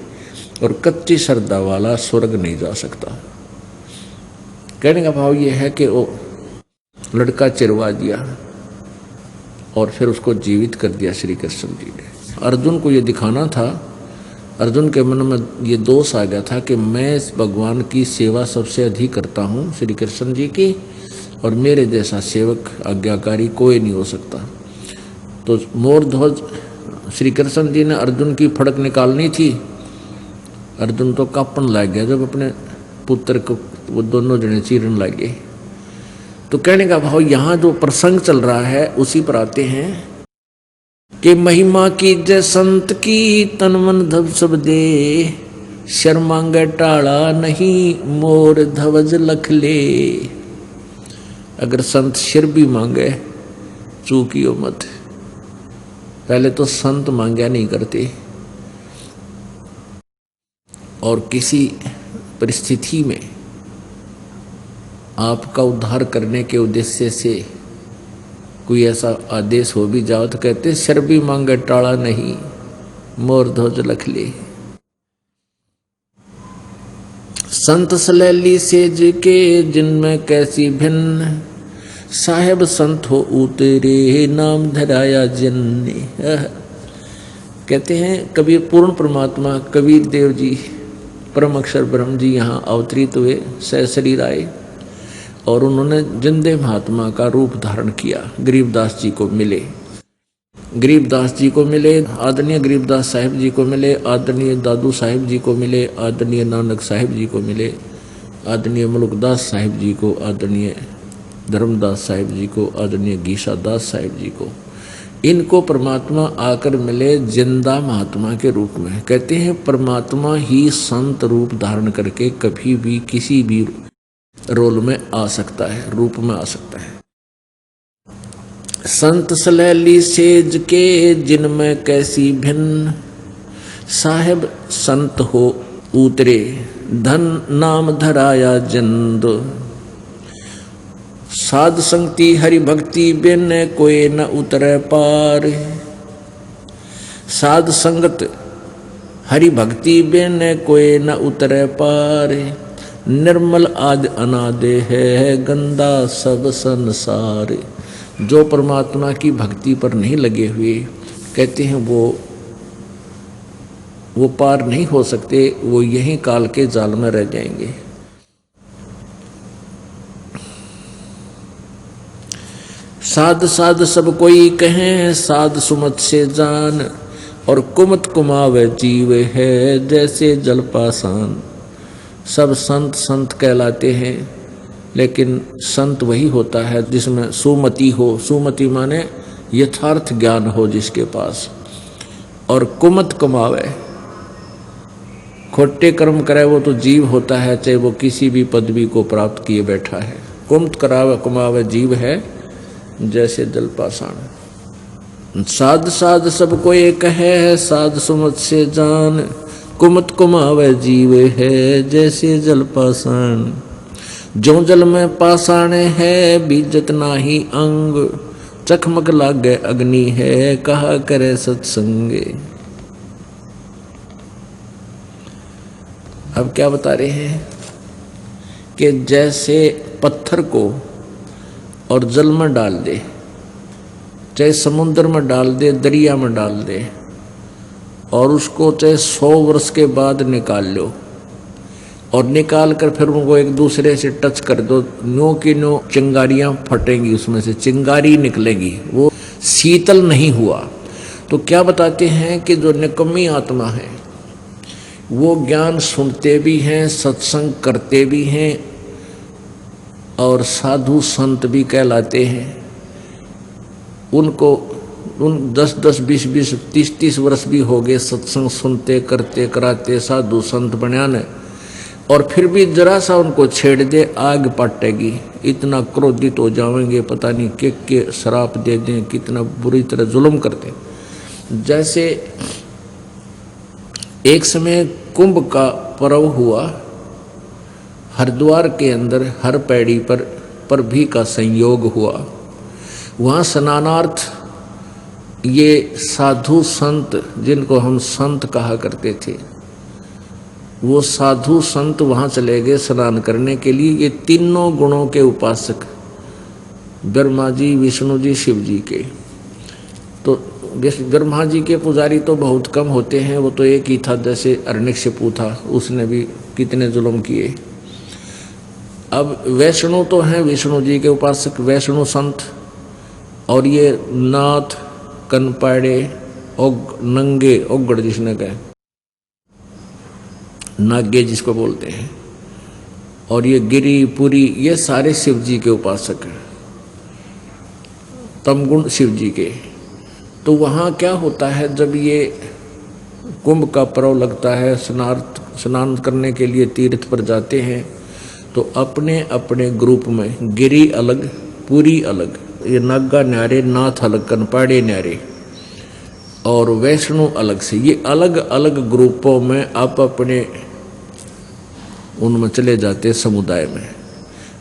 और कच्ची श्रद्धा वाला स्वर्ग नहीं जा सकता। कहने का भाव ये है कि वो लड़का चिरवा दिया और फिर उसको जीवित कर दिया श्री कृष्ण जी ने। अर्जुन को ये दिखाना था, अर्जुन के मन में ये दोष आ गया था कि मैं इस भगवान की सेवा सबसे अधिक करता हूँ, श्री कृष्ण जी की, और मेरे जैसा सेवक आज्ञाकारी कोई नहीं हो सकता। तो मोर ध्वज श्री कृष्ण जी ने अर्जुन की फड़क निकालनी थी। अर्जुन तो कांपन लग गया जब अपने पुत्र को वो दोनों जने चीरने लगे। तो कहने का भाव यहाँ जो प्रसंग चल रहा है उसी पर आते हैं कि महिमा की जय संत की, तन मन धब सब दे, शर्मांगे टाड़ा नहीं, मोर ध्वज लख ले। अगर संत सिर भी मांगे चूकियो मत। पहले तो संत मांगा नहीं करते, और किसी परिस्थिति में आपका उद्धार करने के उद्देश्य से कोई ऐसा आदेश हो भी जाओ तो कहते सिर भी मांगे टाड़ा नहीं, मोर ध्वज लख ले। संत सलैली सेज के जिनमें कैसी भिन्न, साहेब संत हो उतरे नाम धराया जिनने। कहते हैं कबीर पूर्ण परमात्मा कबीर देव जी, परम अक्षर ब्रह्म जी यहाँ अवतरित हुए, सहशरीर आए, और उन्होंने जिंदे महात्मा का रूप धारण किया। गरीबदास जी को मिले, गरीबदास जी को मिले, आदरणीय गरीबदास साहिब जी को मिले, आदरणीय दादू साहिब जी को मिले, आदरणीय नानक साहिब जी को मिले, आदरणीय मुल्कदास साहिब जी को, आदरणीय धर्मदास साहिब जी को, आदरणीय गीसा दास साहिब जी को, इनको परमात्मा आकर मिले जिंदा महात्मा के रूप में। कहते हैं परमात्मा ही संत रूप धारण करके कभी भी किसी भी रोल में आ सकता है, रूप में आ सकता है। संत सलैली सेज के जिनमें कैसी भिन्न, साहेब संत हो उतरे धन नाम धराया जिंद, साध संगति हरि भक्ति बिन कोई न उतरे पार, साध संगत हरि भक्ति बिन कोई न उतरे पार, निर्मल आदि अनादि है गंदा सब संसार। जो परमात्मा की भक्ति पर नहीं लगे हुए, कहते हैं वो पार नहीं हो सकते, वो यहीं काल के जाल में रह जाएंगे। साध साध सब कोई कहें साध सुमत से जान, और कुमत कुमावे जीव है जैसे जल पासान। सब संत संत कहलाते हैं, लेकिन संत वही होता है जिसमें सुमति हो। सुमति माने यथार्थ ज्ञान हो जिसके पास, और कुमत कमावे, खोटे कर्म करे वो तो जीव होता है, चाहे वो किसी भी पदवी को प्राप्त किए बैठा है। कुमत करावे कुमावे जीव है जैसे जल पाषाण। साध साध सब को एक है साध सुमत से जान, कुमत कुमावे जीव है जैसे जल पाषाण। जो जल में पाषाण है बीजत नाही अंग, चकमक लागे अग्नि है कहा करे सत्संगे। अब क्या बता रहे हैं कि जैसे पत्थर को और जल में डाल दे, चाहे समुद्र में डाल दे, दरिया में डाल दे, और उसको चाहे 100 वर्ष के बाद निकाल लो, और निकाल कर फिर उनको एक दूसरे से टच कर दो, नो की नो चिंगारियां फटेंगी, उसमें से चिंगारी निकलेगी, वो शीतल नहीं हुआ। तो क्या बताते हैं कि जो निकम्मी आत्मा है वो ज्ञान सुनते भी हैं, सत्संग करते भी हैं, और साधु संत भी कहलाते हैं। उनको 10-10, 20-20, 30-30 वर्ष भी हो गए सत्संग सुनते करते कराते साधु संत बनियाने, और फिर भी जरा सा उनको छेड़ दे आग पटेगी, इतना क्रोधित हो जाएंगे, पता नहीं के शराप दे दें, कितना बुरी तरह जुल्म करते। जैसे एक समय कुंभ का पर्व हुआ, हरिद्वार के अंदर हर पैड़ी पर भी का संयोग हुआ। वहाँ स्नानार्थ ये साधु संत, जिनको हम संत कहा करते थे, वो साधु संत वहाँ चले गए स्नान करने के लिए। ये तीनों गुणों के उपासक, ब्रह्मा जी, विष्णु जी, शिव जी के। तो ब्रह्मा जी के पुजारी तो बहुत कम होते हैं, वो तो एक ही था, जैसे हिरण्यकशिपु था, उसने भी कितने जुल्म किए। अब वैष्णु तो हैं विष्णु जी के उपासक, वैष्णु संत, और ये नाथ, कनपाड़े, नंगे, ओगड़ जिसने कहे, नागे जिसको बोलते हैं, और ये गिरी पुरी, ये सारे शिव जी के उपासक हैं, तमगुण शिव जी के। तो वहाँ क्या होता है, जब ये कुंभ का पर्व लगता है, स्नान करने के लिए तीर्थ पर जाते हैं, तो अपने अपने ग्रुप में गिरी अलग, पुरी अलग, ये नागा न्यारे, नाथ अलग, कनपाड़े न्यारे, और वैष्णु अलग से, ये अलग अलग ग्रुपों में आप अपने उनमें चले जाते हैं समुदाय में।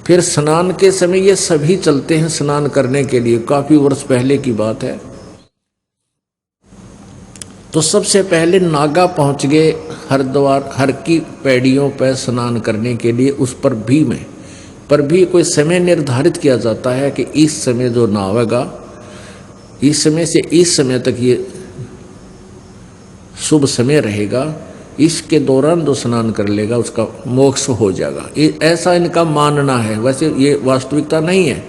फिर स्नान के समय ये सभी चलते हैं स्नान करने के लिए, काफी वर्ष पहले की बात है। तो सबसे पहले नागा पहुंच गए हरिद्वार, हर की पैड़ियों पर स्नान करने के लिए। उस पर भी कोई समय निर्धारित किया जाता है कि इस समय जो नहावेगा, इस समय से इस समय तक ये शुभ समय रहेगा, इसके दौरान जो स्नान कर लेगा उसका मोक्ष हो जाएगा। ऐसा इनका मानना है। वैसे ये वास्तविकता नहीं है,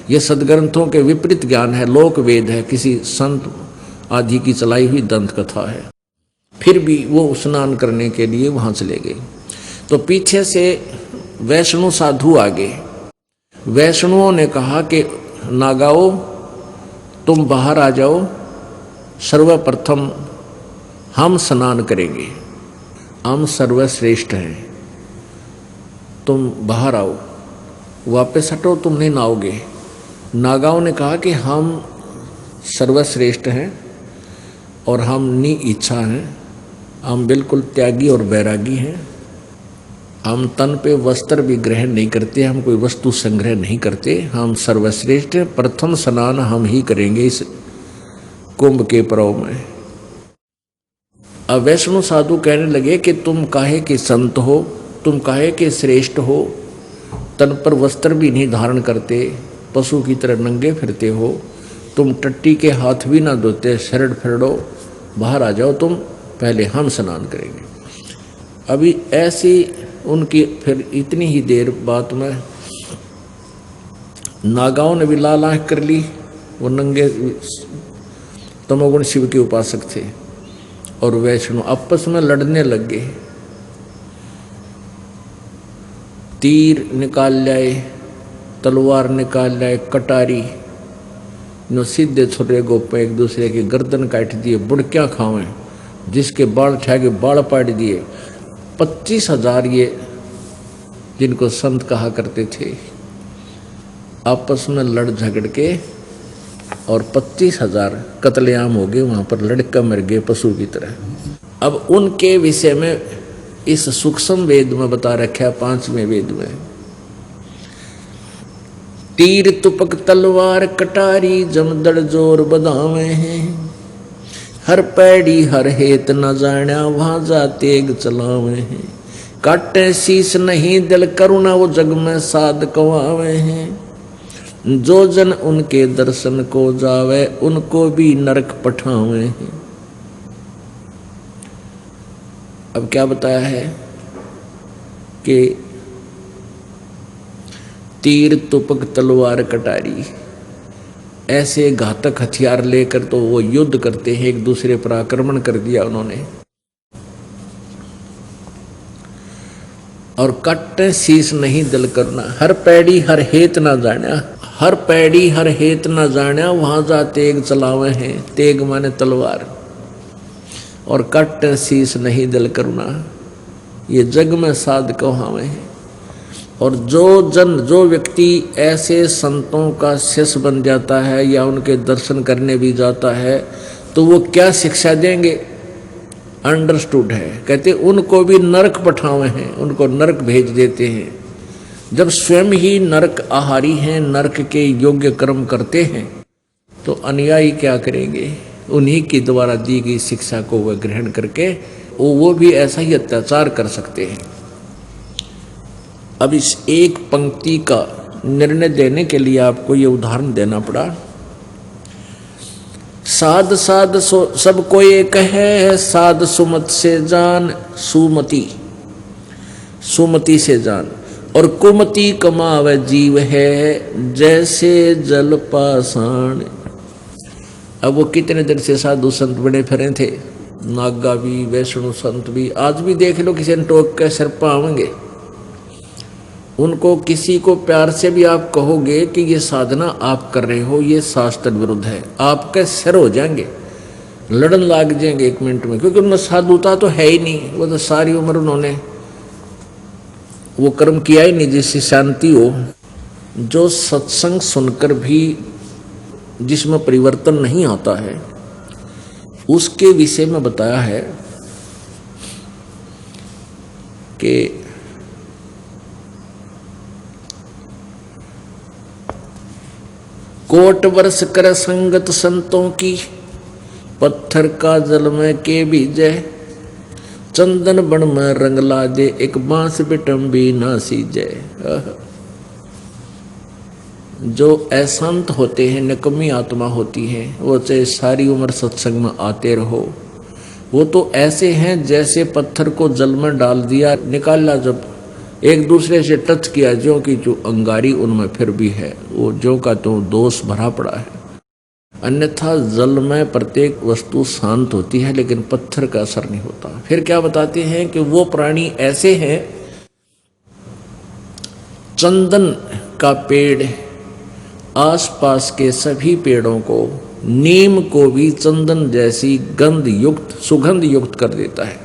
ये सदग्रंथों के विपरीत ज्ञान है, लोक वेद है, किसी संत आदि की चलाई हुई दंत कथा है। फिर भी वो स्नान करने के लिए वहाँ चले गए। तो पीछे से वैष्णु साधु आगे। वैष्णुओं ने कहा कि नागाओ तुम बाहर आ जाओ, सर्वप्रथम हम स्नान करेंगे, हम सर्वश्रेष्ठ हैं, तुम बाहर आओ, वापस हटो, तुम नहीं नहाओगे। नागाओं ने कहा कि हम सर्वश्रेष्ठ हैं और हम नि इच्छा हैं, हम बिल्कुल त्यागी और बैरागी हैं, हम तन पे वस्त्र भी ग्रहण नहीं करते, हम कोई वस्तु संग्रह नहीं करते, हम सर्वश्रेष्ठ हैं, प्रथम स्नान हम ही करेंगे इस कुंभ के पर्व में। अब वैष्णु साधु कहने लगे कि तुम काहे के संत हो, तुम काहे के श्रेष्ठ हो, तन पर वस्त्र भी नहीं धारण करते, पशु की तरह नंगे फिरते हो, तुम टट्टी के हाथ भी ना धोते, शरण फिरड़ो, बाहर आ जाओ तुम, पहले हम स्नान करेंगे। अभी ऐसी उनकी फिर इतनी ही देर बात में नागाओं ने भी लाल आंख कर ली। वो नंगे तमोगुण शिव के उपासक थे और वैष्णव आपस में लड़ने लग गए। तीर निकाल लाए, तलवार निकाल लाए, कटारी नो सीधे छोटे गोपे एक दूसरे की गर्दन काट दिए, बुड़कियाँ खावें, जिसके बाल उठा के बाल पाट दिए। 25,000 ये जिनको संत कहा करते थे आपस में लड़ झगड़ के और 25,000 कत्लेआम हो गए, वहां पर लड़का मर गए पशु की तरह। अब उनके विषय में इस सूक्ष्म वेद में बता रखा है, 5वें वेद में, तीर तुपक तलवार कटारी जमदड़ जोर बधावे हैं, हर पैड़ी हर हेत न जाण्या वहां जा तेग चलावे हैं, काटे शीस नहीं दिल करुणा वो जग में साध कवावे हैं, जो जन उनके दर्शन को जावे उनको भी नरक पठावे हैं। अब क्या बताया है कि तीर तुपक तलवार कटारी ऐसे घातक हथियार लेकर तो वो युद्ध करते हैं, एक दूसरे पर आक्रमण कर दिया उन्होंने। और कट शीश नहीं दिल करना, हर पैड़ी हर हेत ना जाना, हर पैड़ी हर हेत ना जाना वहां जा तेग चलावे हैं, तेग माने तलवार, और कट शीश नहीं दिल करना, ये जग में साध कहावे हैं। और जो व्यक्ति ऐसे संतों का शिष्य बन जाता है या उनके दर्शन करने भी जाता है तो वो क्या शिक्षा देंगे, अंडरस्टूड है। कहते उनको भी नरक पठावे हैं, उनको नरक भेज देते हैं। जब स्वयं ही नरक आहारी हैं, नरक के योग्य कर्म करते हैं, तो अनुयायी क्या करेंगे, उन्हीं की द्वारा दी गई शिक्षा को वह ग्रहण करके वो भी ऐसा ही अत्याचार कर सकते हैं। अब इस एक पंक्ति का निर्णय देने के लिए आपको ये उदाहरण देना पड़ा। साध साध सब को एक है, साध सुमत से जान, सुमति सुमति से जान, और कुमति कमावे जीव है जैसे जल पाषाण। अब वो कितने दिन से साधु संत बने फिरे थे, नागा भी वैष्णु संत भी, आज भी देख लो किसी ने टोक के सिर पावेंगे। उनको किसी को प्यार से भी आप कहोगे कि ये साधना आप कर रहे हो, ये शास्त्र विरुद्ध है, आपके सिर हो जाएंगे, लड़न लाग जाएंगे 1 मिनट में, क्योंकि उनमें साधुता तो है ही नहीं। वो तो सारी उम्र उन्होंने वो कर्म किया ही नहीं जिससे शांति हो। जो सत्संग सुनकर भी जिसमें परिवर्तन नहीं आता है, उसके विषय में बताया है कि कोट वर्ष कर संगत संतों की, पत्थर का जल में के बीजे, चंदन बन में रंग ला दे, एक बांस बिटम भी ना सीजे। जो अशांत होते हैं, निकम्मी आत्मा होती है, वो चाहे सारी उम्र सत्संग में आते रहो, वो तो ऐसे हैं जैसे पत्थर को जल में डाल दिया, निकाला, जब एक दूसरे से टच किया, जो कि जो अंगारी उनमें फिर भी है, वो जो का तो दोष भरा पड़ा है। अन्यथा जल में प्रत्येक वस्तु शांत होती है, लेकिन पत्थर का असर नहीं होता। फिर क्या बताते हैं कि वो प्राणी ऐसे हैं चंदन का पेड़ आसपास के सभी पेड़ों को, नीम को भी चंदन जैसी गंध युक्त, सुगंध युक्त कर देता है।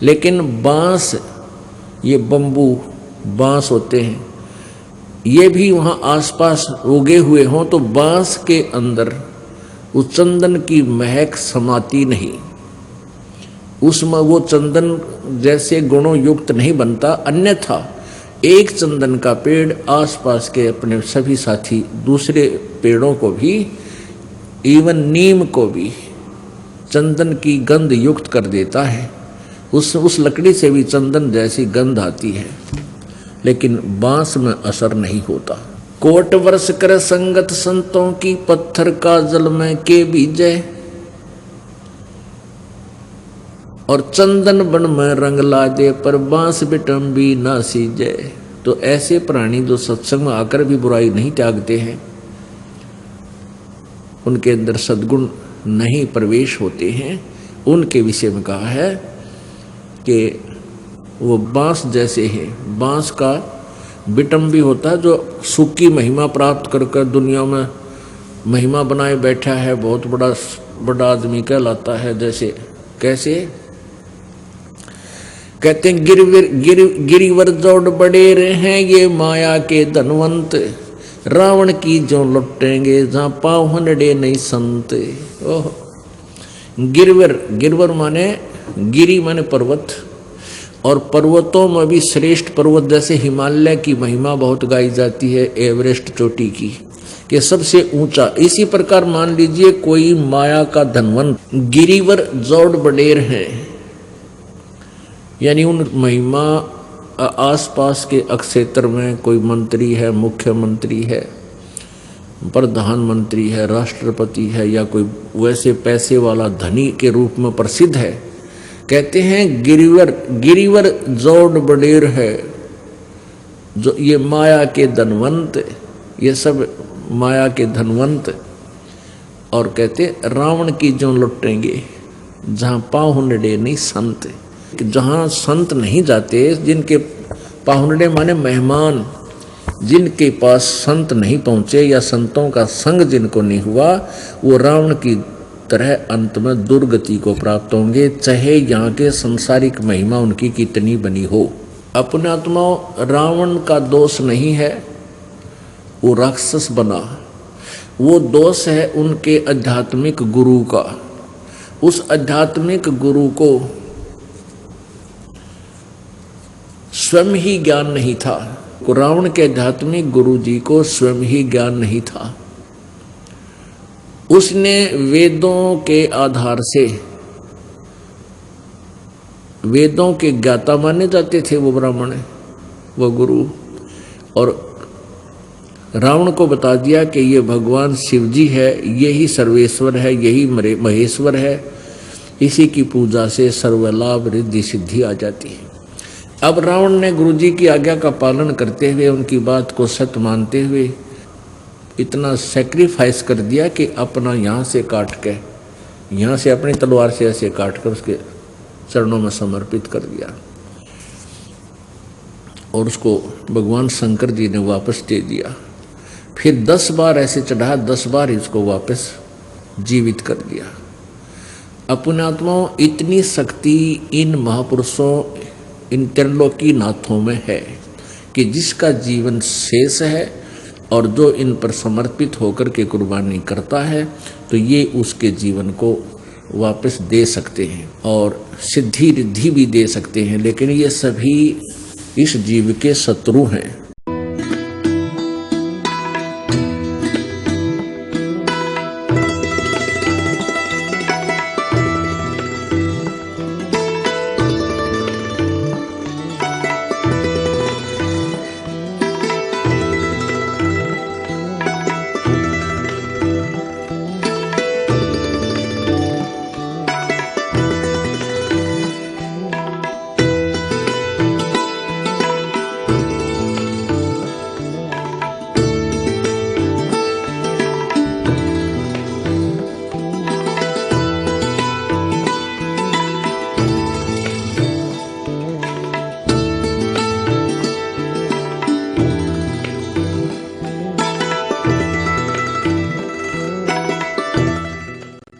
लेकिन बांस, ये बम्बू बांस होते हैं, ये भी वहाँ आसपास उगे हुए हों तो बांस के अंदर उस चंदन की महक समाती नहीं, उसमें वो चंदन जैसे गुणों युक्त नहीं बनता। अन्यथा एक चंदन का पेड़ आसपास के अपने सभी साथी दूसरे पेड़ों को भी, इवन नीम को भी चंदन की गंध युक्त कर देता है। उस लकड़ी से भी चंदन जैसी गंध आती है, लेकिन बांस में असर नहीं होता। कोट वर्ष कर संगत संतों की, पत्थर का जल में के बीजे, और चंदन बन में रंग ला दे, पर बांस बिटम भी ना सीजे। तो ऐसे प्राणी जो सत्संग में आकर भी बुराई नहीं त्यागते हैं, उनके अंदर सद्गुण नहीं प्रवेश होते हैं, उनके विषय में कहा है कि वो बांस जैसे है। बांस का बिटम भी होता है जो सुख की महिमा प्राप्त कर कर दुनिया में महिमा बनाए बैठा है, बहुत बड़ा आदमी कहलाता है। जैसे कैसे कहते हैं, गिरिवर जोड़ बड़े हैं ये माया के धनवंत, रावण की जो लुटेंगे जहाँ पाँव हनड़े नहीं संत। ओह, गिरवर माने गिरी माने पर्वत, और पर्वतों में भी श्रेष्ठ पर्वत जैसे हिमालय की महिमा बहुत गाई जाती है, एवरेस्ट चोटी की, कि सबसे ऊंचा। इसी प्रकार मान लीजिए कोई माया का धनवंत गिरिवर जोड़ बडेर है, यानी उन महिमा आसपास के क्षेत्र में कोई मंत्री है, मुख्यमंत्री है, प्रधानमंत्री है, राष्ट्रपति है, या कोई वैसे पैसे वाला धनी के रूप में प्रसिद्ध है। कहते हैं गिरिवर जोड़ बडेर है, जो ये माया के धनवंत, ये सब माया के धनवंत। और कहते रावण की जो लुटेंगे जहाँ पाहुंडे नहीं संत, जहाँ संत नहीं जाते, जिनके पाहुंडे माने मेहमान, जिनके पास संत नहीं पहुँचे या संतों का संग जिनको नहीं हुआ, वो रावण की तरह अंत में दुर्गति को प्राप्त होंगे, चाहे यहाँ के संसारिक महिमा उनकी कितनी बनी हो। अपने आत्माओं, रावण का दोष नहीं है वो राक्षस बना, वो दोष है उनके आध्यात्मिक गुरु का। उस आध्यात्मिक गुरु को स्वयं ही ज्ञान नहीं था, रावण के आध्यात्मिक गुरु जी को स्वयं ही ज्ञान नहीं था। उसने वेदों के आधार से, वेदों के ज्ञाता माने जाते थे वो ब्राह्मण, वो गुरु, और रावण को बता दिया कि ये भगवान शिव जी है, यही सर्वेश्वर है, यही महेश्वर है, इसी की पूजा से सर्वलाभ रिद्धि सिद्धि आ जाती है। अब रावण ने गुरु जी की आज्ञा का पालन करते हुए, उनकी बात को सत्य मानते हुए इतना सैक्रिफाइस कर दिया कि अपना यहाँ से काट के, यहाँ से अपनी तलवार से ऐसे काट कर उसके चरणों में समर्पित कर दिया, और उसको भगवान शंकर जी ने वापस दे दिया। फिर 10 बार ऐसे चढ़ा, 10 बार इसको वापस जीवित कर दिया। अपने आत्माओं, इतनी शक्ति इन महापुरुषों, इन त्रिलोकी नाथों में है कि जिसका जीवन शेष है और जो इन पर समर्पित होकर के कुर्बानी करता है, तो ये उसके जीवन को वापस दे सकते हैं और सिद्धि रिद्धि भी दे सकते हैं। लेकिन ये सभी इस जीव के शत्रु हैं।